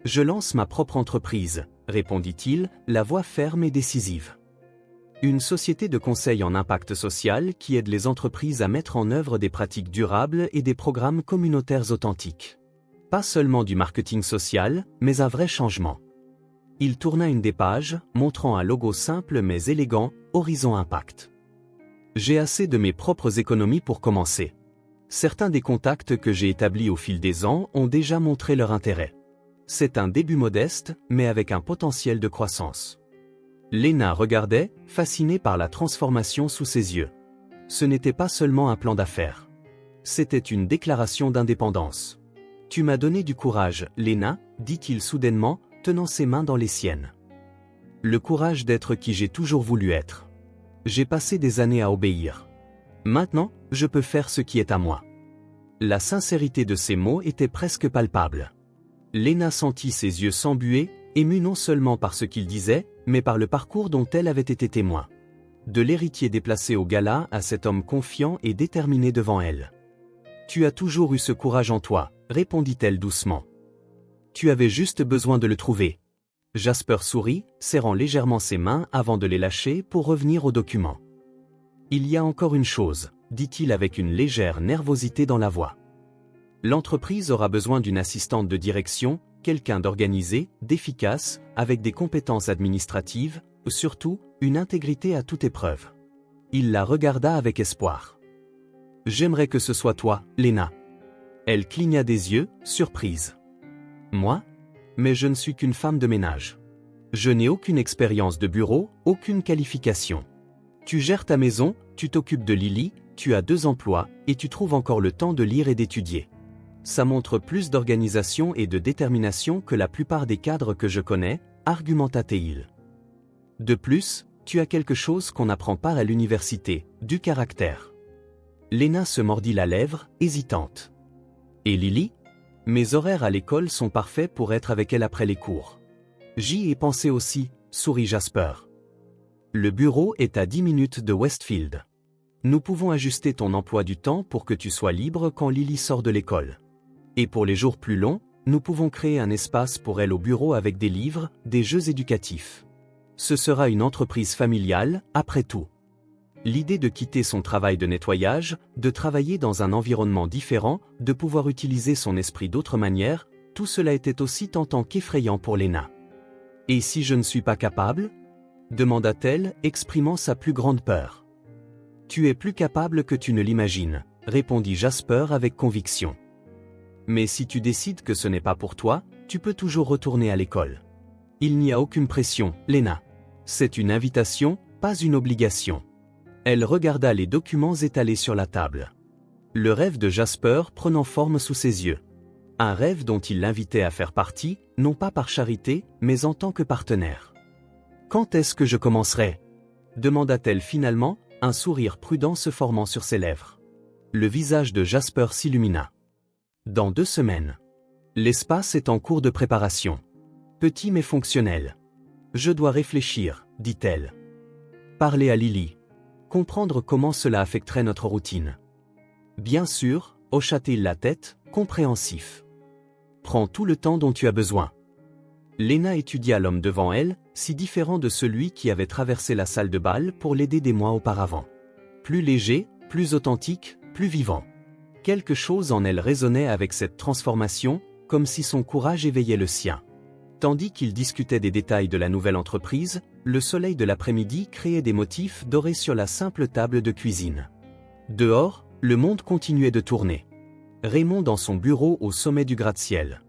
« Je lance ma propre entreprise, » répondit-il, la voix ferme et décisive. « Une société de conseil en impact social qui aide les entreprises à mettre en œuvre des pratiques durables et des programmes communautaires authentiques. Pas seulement du marketing social, mais un vrai changement. » Il tourna une des pages, montrant un logo simple mais élégant, Horizon Impact. J'ai assez de mes propres économies pour commencer. Certains des contacts que j'ai établis au fil des ans ont déjà montré leur intérêt. C'est un début modeste, mais avec un potentiel de croissance. Lena regardait, fascinée par la transformation sous ses yeux. Ce n'était pas seulement un plan d'affaires. C'était une déclaration d'indépendance. « Tu m'as donné du courage, Lena, » dit-il soudainement, tenant ses mains dans les siennes. « Le courage d'être qui j'ai toujours voulu être. J'ai passé des années à obéir. Maintenant, je peux faire ce qui est à moi. » La sincérité de ces mots était presque palpable. Lena sentit ses yeux s'embuer, émue non seulement par ce qu'il disait, mais par le parcours dont elle avait été témoin. De l'héritier déplacé au gala à cet homme confiant et déterminé devant elle. « Tu as toujours eu ce courage en toi, » répondit-elle doucement. « Tu avais juste besoin de le trouver. » Jasper sourit, serrant légèrement ses mains avant de les lâcher pour revenir au document. « Il y a encore une chose, » dit-il avec une légère nervosité dans la voix. L'entreprise aura besoin d'une assistante de direction, quelqu'un d'organisé, d'efficace, avec des compétences administratives, surtout, une intégrité à toute épreuve. Il la regarda avec espoir. « J'aimerais que ce soit toi, Lena. » Elle cligna des yeux, surprise. « Moi ? Mais je ne suis qu'une femme de ménage. Je n'ai aucune expérience de bureau, aucune qualification. Tu gères ta maison, tu t'occupes de Lily, tu as 2 emplois, et tu trouves encore le temps de lire et d'étudier. Ça montre plus d'organisation et de détermination que la plupart des cadres que je connais, » argumenta-t-il. De plus, tu as quelque chose qu'on n'apprend pas à l'université, du caractère. Lena se mordit la lèvre, hésitante. Et Lily ? Mes horaires à l'école sont parfaits pour être avec elle après les cours. J'y ai pensé aussi, sourit Jasper. Le bureau est à 10 minutes de Westfield. Nous pouvons ajuster ton emploi du temps pour que tu sois libre quand Lily sort de l'école. Et pour les jours plus longs, nous pouvons créer un espace pour elle au bureau avec des livres, des jeux éducatifs. Ce sera une entreprise familiale, après tout. L'idée de quitter son travail de nettoyage, de travailler dans un environnement différent, de pouvoir utiliser son esprit d'autre manière, tout cela était aussi tentant qu'effrayant pour Lena. « Et si je ne suis pas capable ?» demanda-t-elle, exprimant sa plus grande peur. « Tu es plus capable que tu ne l'imagines, » répondit Jasper avec conviction. « Mais si tu décides que ce n'est pas pour toi, tu peux toujours retourner à l'école. Il n'y a aucune pression, Lena. C'est une invitation, pas une obligation. » Elle regarda les documents étalés sur la table. Le rêve de Jasper prenant forme sous ses yeux. Un rêve dont il l'invitait à faire partie, non pas par charité, mais en tant que partenaire. « Quand est-ce que je commencerai ?» demanda-t-elle finalement, un sourire prudent se formant sur ses lèvres. Le visage de Jasper s'illumina. « Dans 2 semaines. L'espace est en cours de préparation. Petit mais fonctionnel. Je dois réfléchir, dit-elle. Parler à Lily. Comprendre comment cela affecterait notre routine. Bien sûr, hocha-t-il la tête, compréhensif. Prends tout le temps dont tu as besoin. Lena étudia l'homme devant elle, si différent de celui qui avait traversé la salle de bal pour l'aider des mois auparavant. Plus léger, plus authentique, plus vivant. Quelque chose en elle résonnait avec cette transformation, comme si son courage éveillait le sien. Tandis qu'ils discutaient des détails de la nouvelle entreprise, le soleil de l'après-midi créait des motifs dorés sur la simple table de cuisine. Dehors, le monde continuait de tourner. Raymond dans son bureau au sommet du gratte-ciel.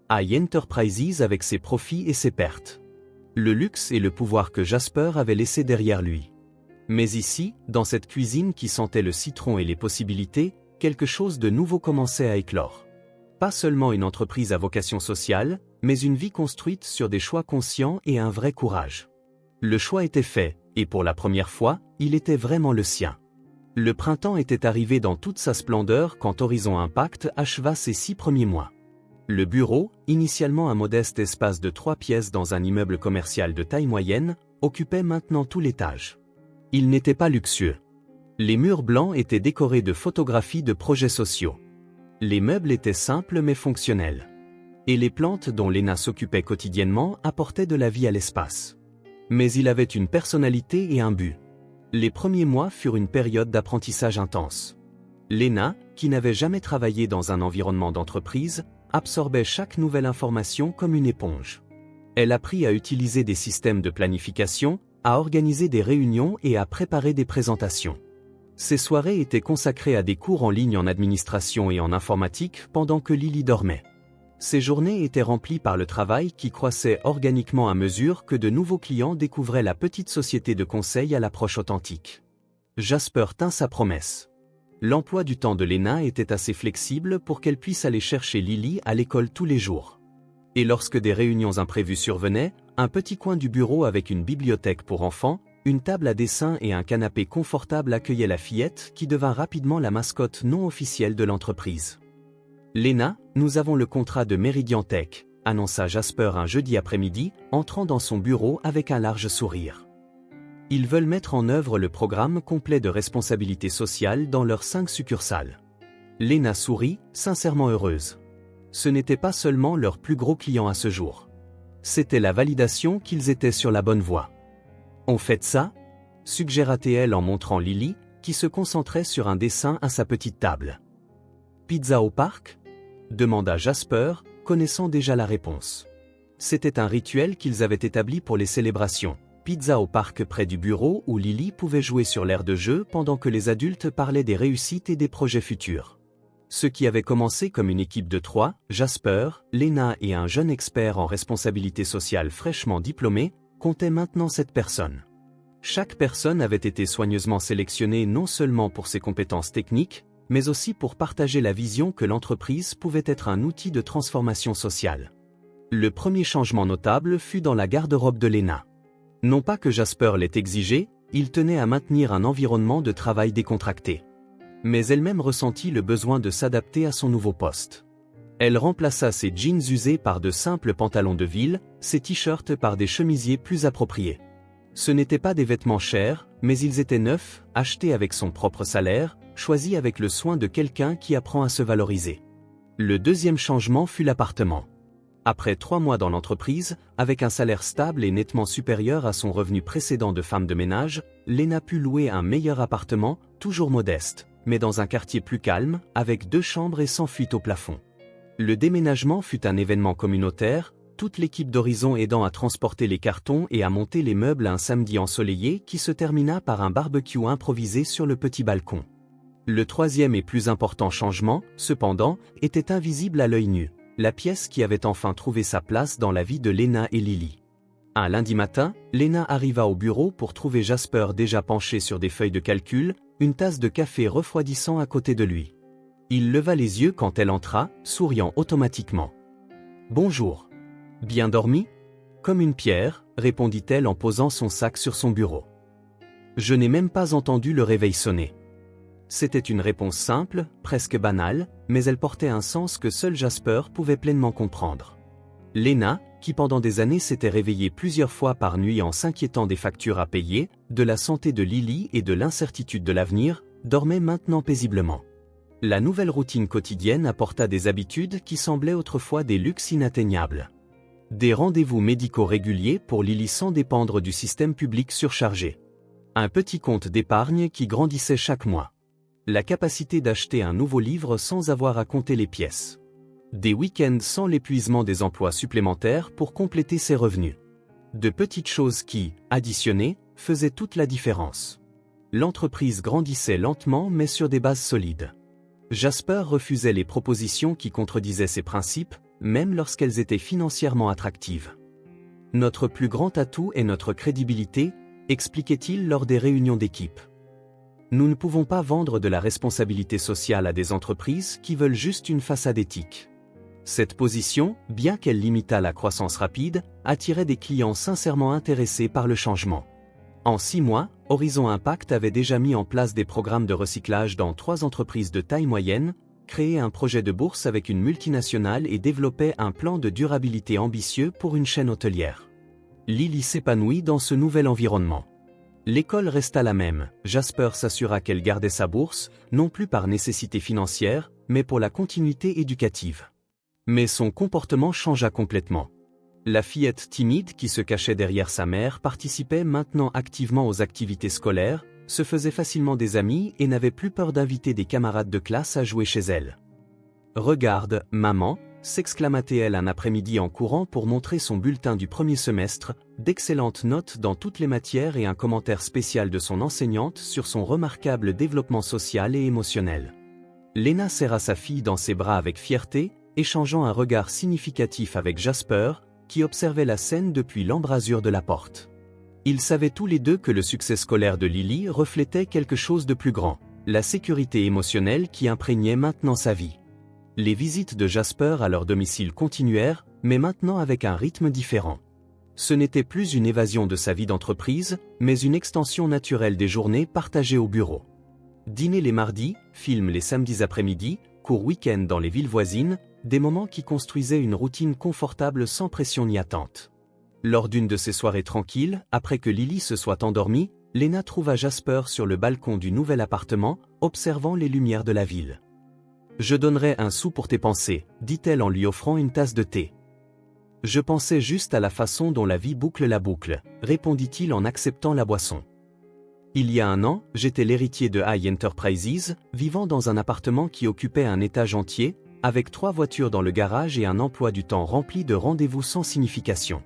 High Enterprises avec ses profits et ses pertes. Le luxe et le pouvoir que Jasper avait laissé derrière lui. Mais ici, dans cette cuisine qui sentait le citron et les possibilités, quelque chose de nouveau commençait à éclore. Pas seulement une entreprise à vocation sociale, mais une vie construite sur des choix conscients et un vrai courage. Le choix était fait, et pour la première fois, il était vraiment le sien. Le printemps était arrivé dans toute sa splendeur quand Horizon Impact acheva ses 6 premiers mois. Le bureau, initialement un modeste espace de 3 pièces dans un immeuble commercial de taille moyenne, occupait maintenant tout l'étage. Il n'était pas luxueux. Les murs blancs étaient décorés de photographies de projets sociaux. Les meubles étaient simples mais fonctionnels. Et les plantes dont Lena s'occupait quotidiennement apportaient de la vie à l'espace. Mais il avait une personnalité et un but. Les premiers mois furent une période d'apprentissage intense. Lena, qui n'avait jamais travaillé dans un environnement d'entreprise, absorbait chaque nouvelle information comme une éponge. Elle apprit à utiliser des systèmes de planification, à organiser des réunions et à préparer des présentations. Ses soirées étaient consacrées à des cours en ligne en administration et en informatique pendant que Lily dormait. Ses journées étaient remplies par le travail qui croissait organiquement à mesure que de nouveaux clients découvraient la petite société de conseil à l'approche authentique. Jasper tint sa promesse. L'emploi du temps de Lena était assez flexible pour qu'elle puisse aller chercher Lily à l'école tous les jours. Et lorsque des réunions imprévues survenaient, un petit coin du bureau avec une bibliothèque pour enfants, une table à dessin et un canapé confortable accueillait la fillette qui devint rapidement la mascotte non officielle de l'entreprise. « Lena, nous avons le contrat de Meridian Tech », annonça Jasper un jeudi après-midi, entrant dans son bureau avec un large sourire. Ils veulent mettre en œuvre le programme complet de responsabilité sociale dans leurs 5 succursales. Lena sourit, sincèrement heureuse. Ce n'était pas seulement leur plus gros client à ce jour. C'était la validation qu'ils étaient sur la bonne voie. « On fait ça ?» suggéra-t-elle en montrant Lily, qui se concentrait sur un dessin à sa petite table. « Pizza au parc ?» demanda Jasper, connaissant déjà la réponse. C'était un rituel qu'ils avaient établi pour les célébrations. Pizza au parc près du bureau où Lily pouvait jouer sur l'aire de jeu pendant que les adultes parlaient des réussites et des projets futurs. Ce qui avait commencé comme une équipe de 3, Jasper, Lena et un jeune expert en responsabilité sociale fraîchement diplômé, comptait maintenant 7 personnes. Chaque personne avait été soigneusement sélectionnée non seulement pour ses compétences techniques, mais aussi pour partager la vision que l'entreprise pouvait être un outil de transformation sociale. Le premier changement notable fut dans la garde-robe de Lena. Non pas que Jasper l'ait exigé, il tenait à maintenir un environnement de travail décontracté. Mais elle-même ressentit le besoin de s'adapter à son nouveau poste. Elle remplaça ses jeans usés par de simples pantalons de ville, ses t-shirts par des chemisiers plus appropriés. Ce n'étaient pas des vêtements chers, mais ils étaient neufs, achetés avec son propre salaire, choisis avec le soin de quelqu'un qui apprend à se valoriser. Le deuxième changement fut l'appartement. Après 3 mois dans l'entreprise, avec un salaire stable et nettement supérieur à son revenu précédent de femme de ménage, Lena put louer un meilleur appartement, toujours modeste, mais dans un quartier plus calme, avec 2 chambres et sans fuite au plafond. Le déménagement fut un événement communautaire, toute l'équipe d'Horizon aidant à transporter les cartons et à monter les meubles un samedi ensoleillé qui se termina par un barbecue improvisé sur le petit balcon. Le troisième et plus important changement, cependant, était invisible à l'œil nu. La pièce qui avait enfin trouvé sa place dans la vie de Lena et Lily. Un lundi matin, Lena arriva au bureau pour trouver Jasper déjà penché sur des feuilles de calcul, une tasse de café refroidissant à côté de lui. Il leva les yeux quand elle entra, souriant automatiquement. « Bonjour. Bien dormi ? » « Comme une pierre, » répondit-elle en posant son sac sur son bureau. « Je n'ai même pas entendu le réveil sonner. » C'était une réponse simple, presque banale, mais elle portait un sens que seul Jasper pouvait pleinement comprendre. Lena, qui pendant des années s'était réveillée plusieurs fois par nuit en s'inquiétant des factures à payer, de la santé de Lily et de l'incertitude de l'avenir, dormait maintenant paisiblement. La nouvelle routine quotidienne apporta des habitudes qui semblaient autrefois des luxes inatteignables. Des rendez-vous médicaux réguliers pour Lily sans dépendre du système public surchargé. Un petit compte d'épargne qui grandissait chaque mois. La capacité d'acheter un nouveau livre sans avoir à compter les pièces. Des week-ends sans l'épuisement des emplois supplémentaires pour compléter ses revenus. De petites choses qui, additionnées, faisaient toute la différence. L'entreprise grandissait lentement mais sur des bases solides. Jasper refusait les propositions qui contredisaient ses principes, même lorsqu'elles étaient financièrement attractives. Notre plus grand atout est notre crédibilité, expliquait-il lors des réunions d'équipe. Nous ne pouvons pas vendre de la responsabilité sociale à des entreprises qui veulent juste une façade éthique. Cette position, bien qu'elle limitât la croissance rapide, attirait des clients sincèrement intéressés par le changement. En 6 mois, Horizon Impact avait déjà mis en place des programmes de recyclage dans 3 entreprises de taille moyenne, créé un projet de bourse avec une multinationale et développait un plan de durabilité ambitieux pour une chaîne hôtelière. Lily s'épanouit dans ce nouvel environnement. L'école resta la même, Jasper s'assura qu'elle gardait sa bourse, non plus par nécessité financière, mais pour la continuité éducative. Mais son comportement changea complètement. La fillette timide qui se cachait derrière sa mère participait maintenant activement aux activités scolaires, se faisait facilement des amis et n'avait plus peur d'inviter des camarades de classe à jouer chez elle. « Regarde, maman, s'exclama-t-elle un après-midi en courant pour montrer son bulletin du premier semestre, d'excellentes notes dans toutes les matières et un commentaire spécial de son enseignante sur son remarquable développement social et émotionnel. Lena serra sa fille dans ses bras avec fierté, échangeant un regard significatif avec Jasper, qui observait la scène depuis l'embrasure de la porte. Ils savaient tous les deux que le succès scolaire de Lily reflétait quelque chose de plus grand, la sécurité émotionnelle qui imprégnait maintenant sa vie. Les visites de Jasper à leur domicile continuèrent, mais maintenant avec un rythme différent. Ce n'était plus une évasion de sa vie d'entreprise, mais une extension naturelle des journées partagées au bureau. Dîner les mardis, film les samedis après-midi, court week-end dans les villes voisines, des moments qui construisaient une routine confortable sans pression ni attente. Lors d'une de ces soirées tranquilles, après que Lily se soit endormie, Lena trouva Jasper sur le balcon du nouvel appartement, observant les lumières de la ville. « Je donnerai un sou pour tes pensées », dit-elle en lui offrant une tasse de thé. « Je pensais juste à la façon dont la vie boucle la boucle », répondit-il en acceptant la boisson. « Il y a un an, j'étais l'héritier de High Enterprises, vivant dans un appartement qui occupait un étage entier, avec 3 voitures dans le garage et un emploi du temps rempli de rendez-vous sans signification. »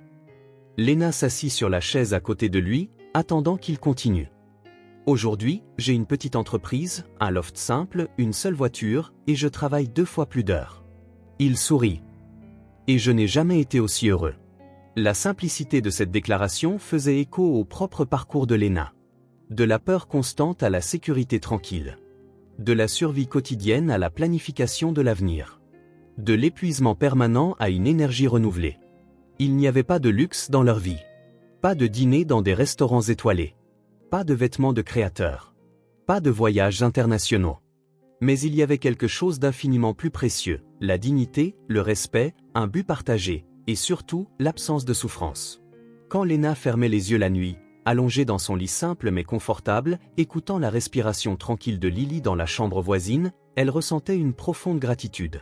Lena s'assit sur la chaise à côté de lui, attendant qu'il continue. « Aujourd'hui, j'ai une petite entreprise, un loft simple, une seule voiture, et je travaille 2 fois plus d'heures. » Il sourit. « Et je n'ai jamais été aussi heureux. » La simplicité de cette déclaration faisait écho au propre parcours de Lena. De la peur constante à la sécurité tranquille. De la survie quotidienne à la planification de l'avenir. De l'épuisement permanent à une énergie renouvelée. Il n'y avait pas de luxe dans leur vie. Pas de dîner dans des restaurants étoilés. Pas de vêtements de créateurs. Pas de voyages internationaux. Mais il y avait quelque chose d'infiniment plus précieux, la dignité, le respect, un but partagé, et surtout, l'absence de souffrance. Quand Lena fermait les yeux la nuit, allongée dans son lit simple mais confortable, écoutant la respiration tranquille de Lily dans la chambre voisine, elle ressentait une profonde gratitude.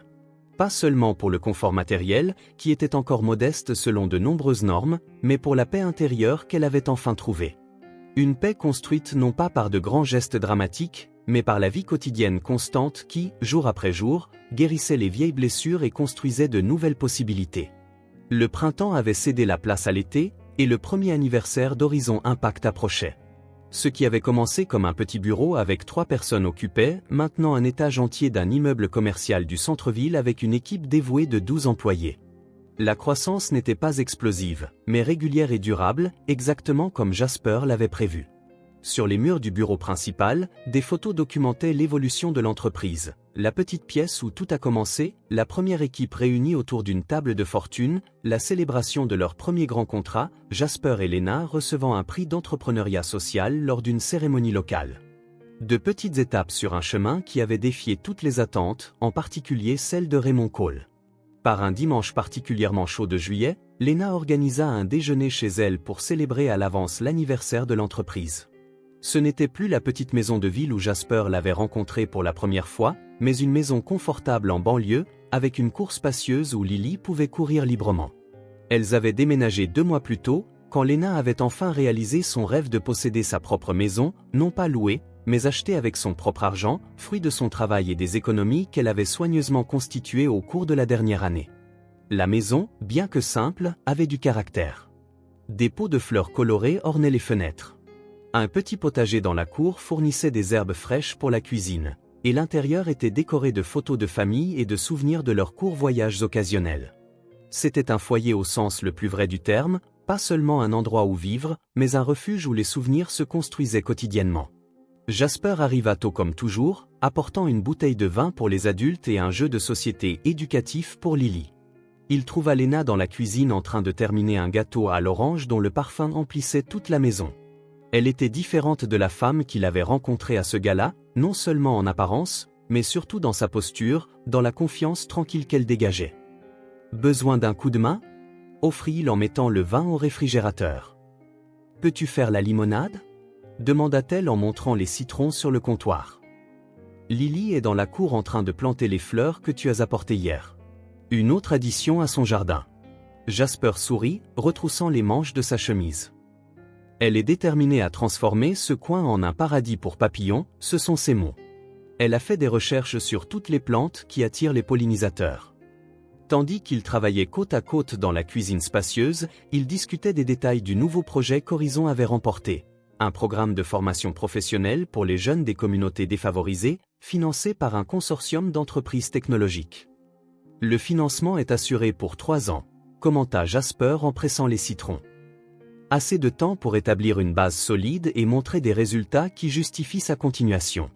Pas seulement pour le confort matériel, qui était encore modeste selon de nombreuses normes, mais pour la paix intérieure qu'elle avait enfin trouvée. Une paix construite non pas par de grands gestes dramatiques, mais par la vie quotidienne constante qui, jour après jour, guérissait les vieilles blessures et construisait de nouvelles possibilités. Le printemps avait cédé la place à l'été, et le premier anniversaire d'Horizon Impact approchait. Ce qui avait commencé comme un petit bureau avec 3 personnes occupait maintenant un étage entier d'un immeuble commercial du centre-ville avec une équipe dévouée de 12 employés. La croissance n'était pas explosive, mais régulière et durable, exactement comme Jasper l'avait prévu. Sur les murs du bureau principal, des photos documentaient l'évolution de l'entreprise. La petite pièce où tout a commencé, la première équipe réunie autour d'une table de fortune, la célébration de leur premier grand contrat, Jasper et Lena recevant un prix d'entrepreneuriat social lors d'une cérémonie locale. De petites étapes sur un chemin qui avait défié toutes les attentes, en particulier celle de Raymond Cole. Par un dimanche particulièrement chaud de juillet, Lena organisa un déjeuner chez elle pour célébrer à l'avance l'anniversaire de l'entreprise. Ce n'était plus la petite maison de ville où Jasper l'avait rencontrée pour la première fois, mais une maison confortable en banlieue, avec une cour spacieuse où Lily pouvait courir librement. Elles avaient déménagé 2 mois plus tôt, quand Lena avait enfin réalisé son rêve de posséder sa propre maison, non pas louée, mais achetée avec son propre argent, fruit de son travail et des économies qu'elle avait soigneusement constituées au cours de la dernière année. La maison, bien que simple, avait du caractère. Des pots de fleurs colorées ornaient les fenêtres. Un petit potager dans la cour fournissait des herbes fraîches pour la cuisine, et l'intérieur était décoré de photos de famille et de souvenirs de leurs courts voyages occasionnels. C'était un foyer au sens le plus vrai du terme, pas seulement un endroit où vivre, mais un refuge où les souvenirs se construisaient quotidiennement. Jasper arriva tôt comme toujours, apportant une bouteille de vin pour les adultes et un jeu de société éducatif pour Lily. Il trouva Lena dans la cuisine en train de terminer un gâteau à l'orange dont le parfum emplissait toute la maison. Elle était différente de la femme qu'il avait rencontrée à ce gala, non seulement en apparence, mais surtout dans sa posture, dans la confiance tranquille qu'elle dégageait. « Besoin d'un coup de main ?» offrit-il en mettant le vin au réfrigérateur. « Peux-tu faire la limonade ?» demanda-t-elle en montrant les citrons sur le comptoir. « Lily est dans la cour en train de planter les fleurs que tu as apportées hier. » Une autre addition à son jardin. Jasper sourit, retroussant les manches de sa chemise. Elle est déterminée à transformer ce coin en un paradis pour papillons, ce sont ses mots. Elle a fait des recherches sur toutes les plantes qui attirent les pollinisateurs. Tandis qu'ils travaillaient côte à côte dans la cuisine spacieuse, ils discutaient des détails du nouveau projet qu'Horizon avait remporté. Un programme de formation professionnelle pour les jeunes des communautés défavorisées, financé par un consortium d'entreprises technologiques. Le financement est assuré pour 3 ans, commenta Jasper en pressant les citrons. Assez de temps pour établir une base solide et montrer des résultats qui justifient sa continuation.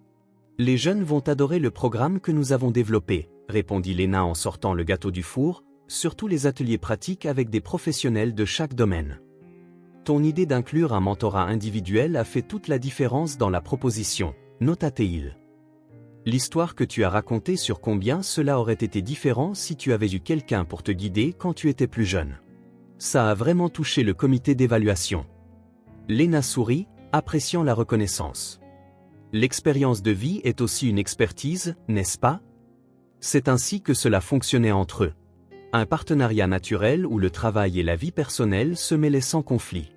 Les jeunes vont adorer le programme que nous avons développé, répondit Lena en sortant le gâteau du four, surtout les ateliers pratiques avec des professionnels de chaque domaine. Ton idée d'inclure un mentorat individuel a fait toute la différence dans la proposition, nota Teil. L'histoire que tu as racontée sur combien cela aurait été différent si tu avais eu quelqu'un pour te guider quand tu étais plus jeune. Ça a vraiment touché le comité d'évaluation. Lena sourit, appréciant la reconnaissance. L'expérience de vie est aussi une expertise, n'est-ce pas? C'est ainsi que cela fonctionnait entre eux. Un partenariat naturel où le travail et la vie personnelle se mêlaient sans conflit.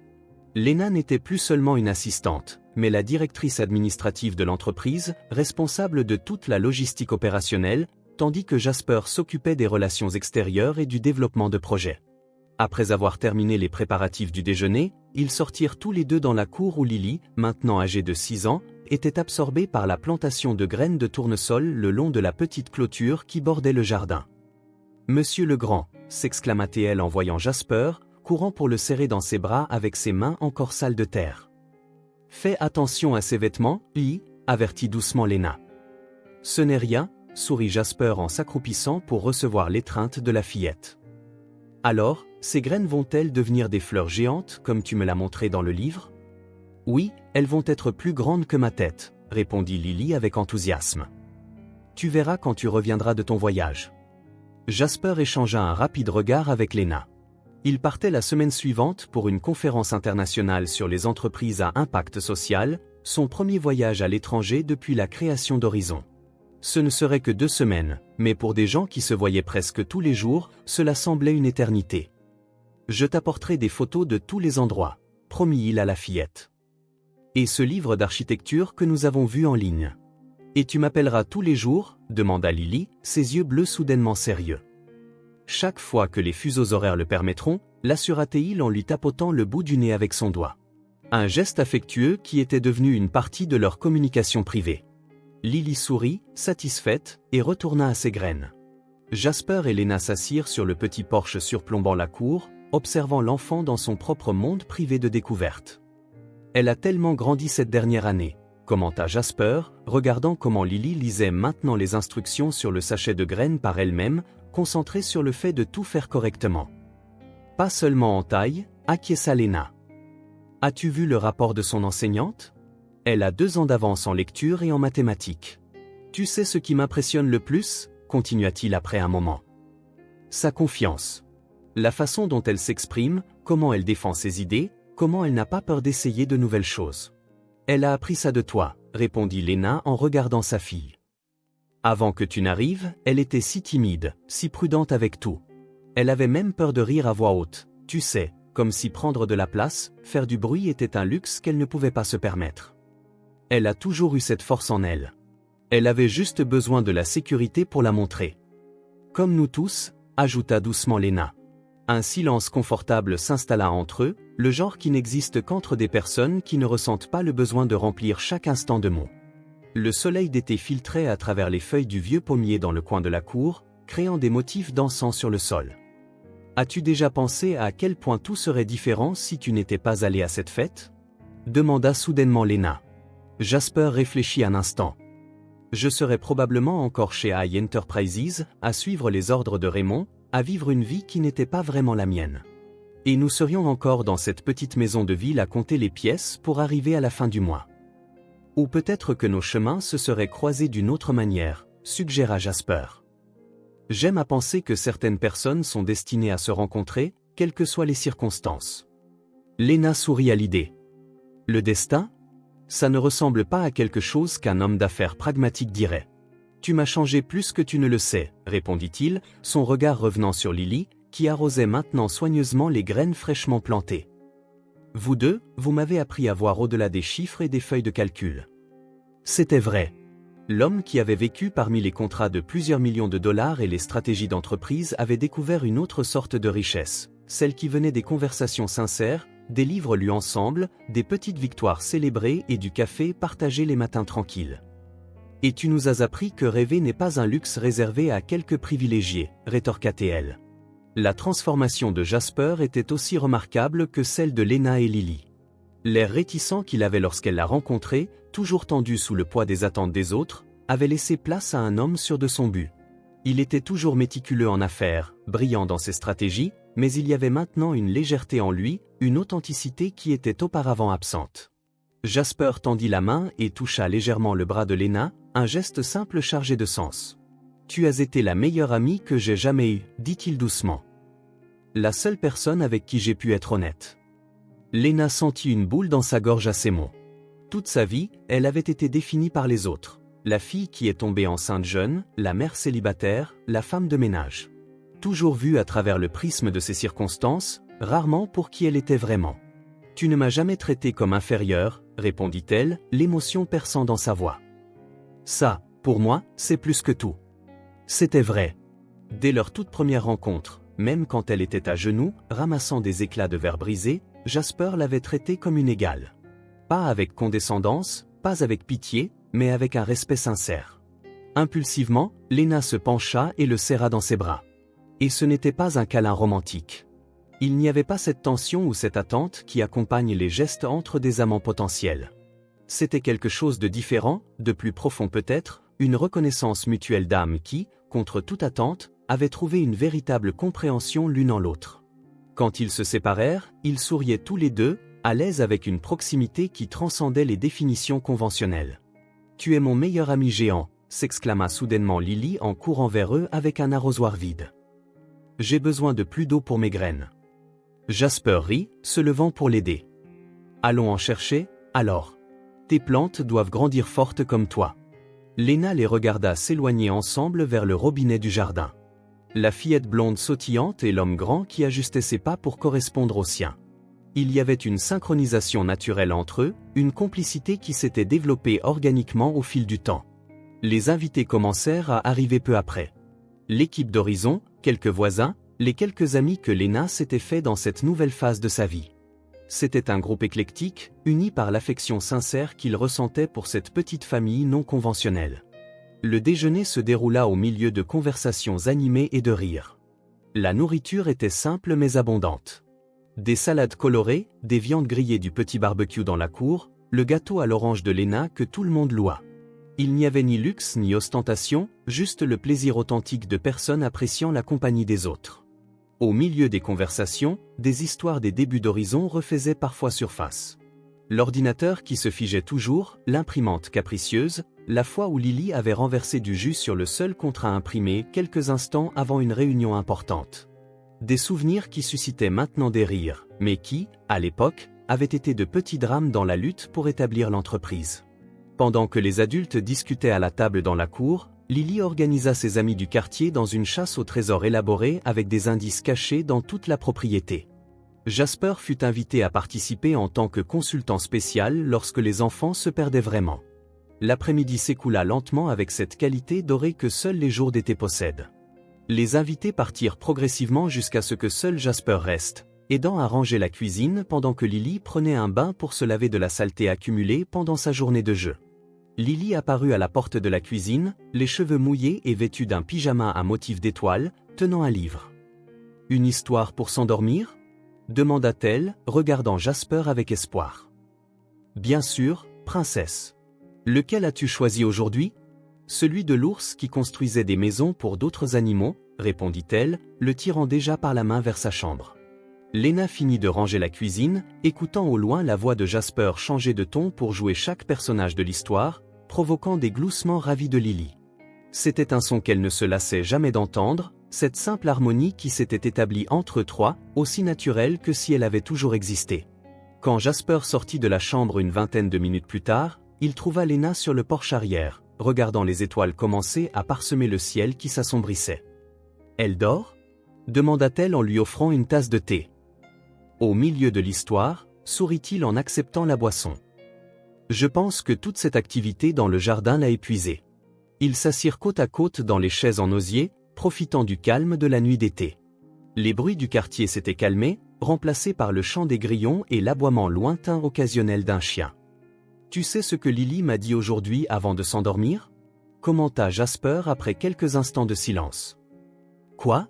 Lena n'était plus seulement une assistante, mais la directrice administrative de l'entreprise, responsable de toute la logistique opérationnelle, tandis que Jasper s'occupait des relations extérieures et du développement de projets. Après avoir terminé les préparatifs du déjeuner, ils sortirent tous les deux dans la cour où Lily, maintenant âgée de 6 ans, était absorbée par la plantation de graines de tournesol le long de la petite clôture qui bordait le jardin. « Monsieur le Grand !» s'exclama-t-elle en voyant Jasper, courant pour le serrer dans ses bras avec ses mains encore sales de terre. « Fais attention à ses vêtements, Lily, avertit doucement Lena. « Ce n'est rien, sourit Jasper en s'accroupissant pour recevoir l'étreinte de la fillette. « Alors, ces graines vont-elles devenir des fleurs géantes comme tu me l'as montré dans le livre ? » « Oui, elles vont être plus grandes que ma tête, » répondit Lily avec enthousiasme. « Tu verras quand tu reviendras de ton voyage. » Jasper échangea un rapide regard avec Lena. Il partait la semaine suivante pour une conférence internationale sur les entreprises à impact social, son premier voyage à l'étranger depuis la création d'Horizon. Ce ne serait que 2 semaines, mais pour des gens qui se voyaient presque tous les jours, cela semblait une éternité. « Je t'apporterai des photos de tous les endroits, » promit-il à la fillette. « Et ce livre d'architecture que nous avons vu en ligne. »« Et tu m'appelleras tous les jours ?» demanda Lily, ses yeux bleus soudainement sérieux. « Chaque fois que les fuseaux horaires le permettront, » l'assura-t-il en lui tapotant le bout du nez avec son doigt. Un geste affectueux qui était devenu une partie de leur communication privée. Lily sourit, satisfaite, et retourna à ses graines. Jasper et Lena s'assirent sur le petit porche surplombant la cour, observant l'enfant dans son propre monde privé de découverte. Elle a tellement grandi cette dernière année, commenta Jasper, regardant comment Lily lisait maintenant les instructions sur le sachet de graines par elle-même, concentrée sur le fait de tout faire correctement. Pas seulement en taille, acquiesça Lena. As-tu vu le rapport de son enseignante? Elle a 2 ans d'avance en lecture et en mathématiques. Tu sais ce qui m'impressionne le plus? Continua-t-il après un moment. Sa confiance. La façon dont elle s'exprime, comment elle défend ses idées, comment elle n'a pas peur d'essayer de nouvelles choses. Elle a appris ça de toi, répondit Lena en regardant sa fille. Avant que tu n'arrives, elle était si timide, si prudente avec tout. Elle avait même peur de rire à voix haute, tu sais, comme si prendre de la place, faire du bruit était un luxe qu'elle ne pouvait pas se permettre. Elle a toujours eu cette force en elle. Elle avait juste besoin de la sécurité pour la montrer. Comme nous tous, ajouta doucement Lena. Un silence confortable s'installa entre eux, le genre qui n'existe qu'entre des personnes qui ne ressentent pas le besoin de remplir chaque instant de mots. Le soleil d'été filtrait à travers les feuilles du vieux pommier dans le coin de la cour, créant des motifs dansants sur le sol. As-tu déjà pensé à quel point tout serait différent si tu n'étais pas allé à cette fête? Demanda soudainement Lena. Jasper réfléchit un instant. Je serais probablement encore chez High Enterprises, à suivre les ordres de Raymond, à vivre une vie qui n'était pas vraiment la mienne. Et nous serions encore dans cette petite maison de ville à compter les pièces pour arriver à la fin du mois. Ou peut-être que nos chemins se seraient croisés d'une autre manière, suggéra Jasper. J'aime à penser que certaines personnes sont destinées à se rencontrer, quelles que soient les circonstances. Lena sourit à l'idée. Le destin? Ça ne ressemble pas à quelque chose qu'un homme d'affaires pragmatique dirait. Tu m'as changé plus que tu ne le sais, répondit-il, son regard revenant sur Lily, qui arrosait maintenant soigneusement les graines fraîchement plantées. Vous deux, vous m'avez appris à voir au-delà des chiffres et des feuilles de calcul. C'était vrai. L'homme qui avait vécu parmi les contrats de plusieurs millions de dollars et les stratégies d'entreprise avait découvert une autre sorte de richesse, celle qui venait des conversations sincères, des livres lus ensemble, des petites victoires célébrées et du café partagé les matins tranquilles. « Et tu nous as appris que rêver n'est pas un luxe réservé à quelques privilégiés, rétorqua-t-elle. La transformation de Jasper était aussi remarquable que celle de Lena et Lily. L'air réticent qu'il avait lorsqu'elle l'a rencontré, toujours tendu sous le poids des attentes des autres, avait laissé place à un homme sûr de son but. Il était toujours méticuleux en affaires, brillant dans ses stratégies, mais il y avait maintenant une légèreté en lui, une authenticité qui était auparavant absente. Jasper tendit la main et toucha légèrement le bras de Lena, un geste simple chargé de sens. « Tu as été la meilleure amie que j'ai jamais eue, dit-il doucement. La seule personne avec qui j'ai pu être honnête. » Lena sentit une boule dans sa gorge à ces mots. Toute sa vie, elle avait été définie par les autres. La fille qui est tombée enceinte jeune, la mère célibataire, la femme de ménage. Toujours vue à travers le prisme de ses circonstances, rarement pour qui elle était vraiment. « Tu ne m'as jamais traité comme inférieure, répondit-elle, l'émotion perçant dans sa voix. Ça, pour moi, c'est plus que tout. C'était vrai. Dès leur toute première rencontre, même quand elle était à genoux, ramassant des éclats de verre brisés, Jasper l'avait traitée comme une égale. Pas avec condescendance, pas avec pitié, mais avec un respect sincère. Impulsivement, Lena se pencha et le serra dans ses bras. Et ce n'était pas un câlin romantique. Il n'y avait pas cette tension ou cette attente qui accompagne les gestes entre des amants potentiels. C'était quelque chose de différent, de plus profond peut-être, une reconnaissance mutuelle d'âme qui, contre toute attente, avait trouvé une véritable compréhension l'une en l'autre. Quand ils se séparèrent, ils souriaient tous les deux, à l'aise avec une proximité qui transcendait les définitions conventionnelles. « Tu es mon meilleur ami géant », s'exclama soudainement Lily en courant vers eux avec un arrosoir vide. « J'ai besoin de plus d'eau pour mes graines. » Jasper rit, se levant pour l'aider. « Allons en chercher, alors. Tes plantes doivent grandir fortes comme toi. » Lena les regarda s'éloigner ensemble vers le robinet du jardin. La fillette blonde sautillante et l'homme grand qui ajustait ses pas pour correspondre aux siens. Il y avait une synchronisation naturelle entre eux, une complicité qui s'était développée organiquement au fil du temps. Les invités commencèrent à arriver peu après. L'équipe d'Horizon, quelques voisins, les quelques amis que Lena s'était fait dans cette nouvelle phase de sa vie. C'était un groupe éclectique, uni par l'affection sincère qu'il ressentait pour cette petite famille non conventionnelle. Le déjeuner se déroula au milieu de conversations animées et de rires. La nourriture était simple mais abondante. Des salades colorées, des viandes grillées du petit barbecue dans la cour, le gâteau à l'orange de Lena que tout le monde loua. Il n'y avait ni luxe ni ostentation, juste le plaisir authentique de personnes appréciant la compagnie des autres. Au milieu des conversations, des histoires des débuts d'Horizon refaisaient parfois surface. L'ordinateur qui se figeait toujours, l'imprimante capricieuse, la fois où Lily avait renversé du jus sur le seul contrat imprimé quelques instants avant une réunion importante. Des souvenirs qui suscitaient maintenant des rires, mais qui, à l'époque, avaient été de petits drames dans la lutte pour établir l'entreprise. Pendant que les adultes discutaient à la table dans la cour, Lily organisa ses amis du quartier dans une chasse au trésor élaborée avec des indices cachés dans toute la propriété. Jasper fut invité à participer en tant que consultant spécial lorsque les enfants se perdaient vraiment. L'après-midi s'écoula lentement avec cette qualité dorée que seuls les jours d'été possèdent. Les invités partirent progressivement jusqu'à ce que seul Jasper reste, aidant à ranger la cuisine pendant que Lily prenait un bain pour se laver de la saleté accumulée pendant sa journée de jeu. Lily apparut à la porte de la cuisine, les cheveux mouillés et vêtue d'un pyjama à motif d'étoiles, tenant un livre. « Une histoire pour s'endormir ?» demanda-t-elle, regardant Jasper avec espoir. « Bien sûr, princesse. Lequel as-tu choisi aujourd'hui ? » « Celui de l'ours qui construisait des maisons pour d'autres animaux, » répondit-elle, le tirant déjà par la main vers sa chambre. Lena finit de ranger la cuisine, écoutant au loin la voix de Jasper changer de ton pour jouer chaque personnage de l'histoire, provoquant des gloussements ravis de Lily. C'était un son qu'elle ne se lassait jamais d'entendre, cette simple harmonie qui s'était établie entre eux trois, aussi naturelle que si elle avait toujours existé. Quand Jasper sortit de la chambre une vingtaine de minutes plus tard, il trouva Lena sur le porche arrière, regardant les étoiles commencer à parsemer le ciel qui s'assombrissait. « Elle dort ?» demanda-t-elle en lui offrant une tasse de thé. Au milieu de l'histoire, sourit-il en acceptant la boisson. « Je pense que toute cette activité dans le jardin l'a épuisée. » Ils s'assirent côte à côte dans les chaises en osier, profitant du calme de la nuit d'été. Les bruits du quartier s'étaient calmés, remplacés par le chant des grillons et l'aboiement lointain occasionnel d'un chien. « Tu sais ce que Lily m'a dit aujourd'hui avant de s'endormir » commenta Jasper après quelques instants de silence. « Quoi ?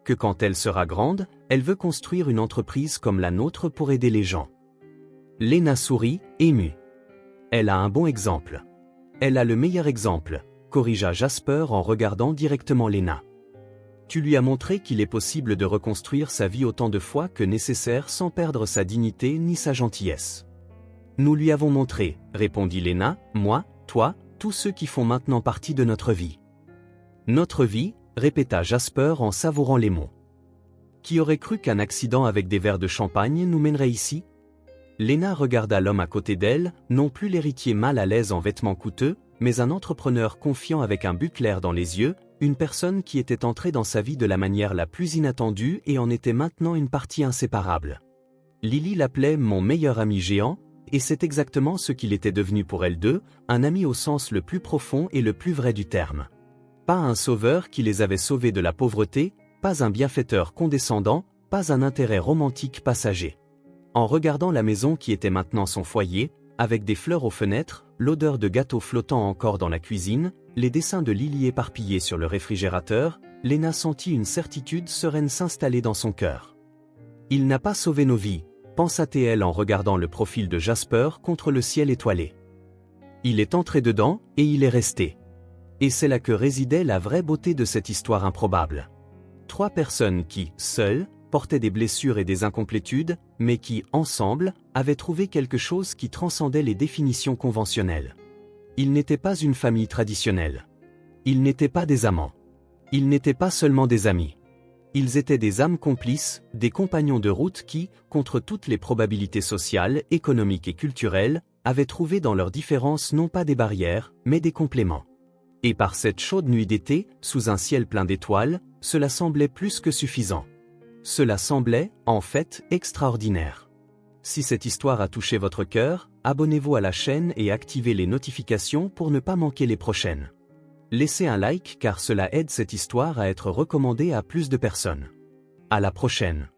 Que quand elle sera grande, elle veut construire une entreprise comme la nôtre pour aider les gens. » Lena sourit, émue. « Elle a un bon exemple. Elle a le meilleur exemple, » corrigea Jasper en regardant directement Lena. « Tu lui as montré qu'il est possible de reconstruire sa vie autant de fois que nécessaire sans perdre sa dignité ni sa gentillesse. »« Nous lui avons montré, » répondit Lena, « moi, toi, tous ceux qui font maintenant partie de notre vie. »« Notre vie ?» répéta Jasper en savourant les mots. « Qui aurait cru qu'un accident avec des verres de champagne nous mènerait ici ?» Lena regarda l'homme à côté d'elle, non plus l'héritier mal à l'aise en vêtements coûteux, mais un entrepreneur confiant avec un but clair dans les yeux, une personne qui était entrée dans sa vie de la manière la plus inattendue et en était maintenant une partie inséparable. Lily l'appelait « mon meilleur ami géant », et c'est exactement ce qu'il était devenu pour elle deux, un ami au sens le plus profond et le plus vrai du terme. Pas un sauveur qui les avait sauvés de la pauvreté, pas un bienfaiteur condescendant, pas un intérêt romantique passager. En regardant la maison qui était maintenant son foyer, avec des fleurs aux fenêtres, l'odeur de gâteaux flottant encore dans la cuisine, les dessins de Lily éparpillés sur le réfrigérateur, Lena sentit une certitude sereine s'installer dans son cœur. « Il n'a pas sauvé nos vies », pensa-t-elle en regardant le profil de Jasper contre le ciel étoilé. Il est entré dedans, et il est resté. Et c'est là que résidait la vraie beauté de cette histoire improbable. Trois personnes qui, seules, portaient des blessures et des incomplétudes, mais qui, ensemble, avaient trouvé quelque chose qui transcendait les définitions conventionnelles. Ils n'étaient pas une famille traditionnelle. Ils n'étaient pas des amants. Ils n'étaient pas seulement des amis. Ils étaient des âmes complices, des compagnons de route qui, contre toutes les probabilités sociales, économiques et culturelles, avaient trouvé dans leurs différences non pas des barrières, mais des compléments. Et par cette chaude nuit d'été, sous un ciel plein d'étoiles, cela semblait plus que suffisant. Cela semblait, en fait, extraordinaire. Si cette histoire a touché votre cœur, abonnez-vous à la chaîne et activez les notifications pour ne pas manquer les prochaines. Laissez un like car cela aide cette histoire à être recommandée à plus de personnes. À la prochaine.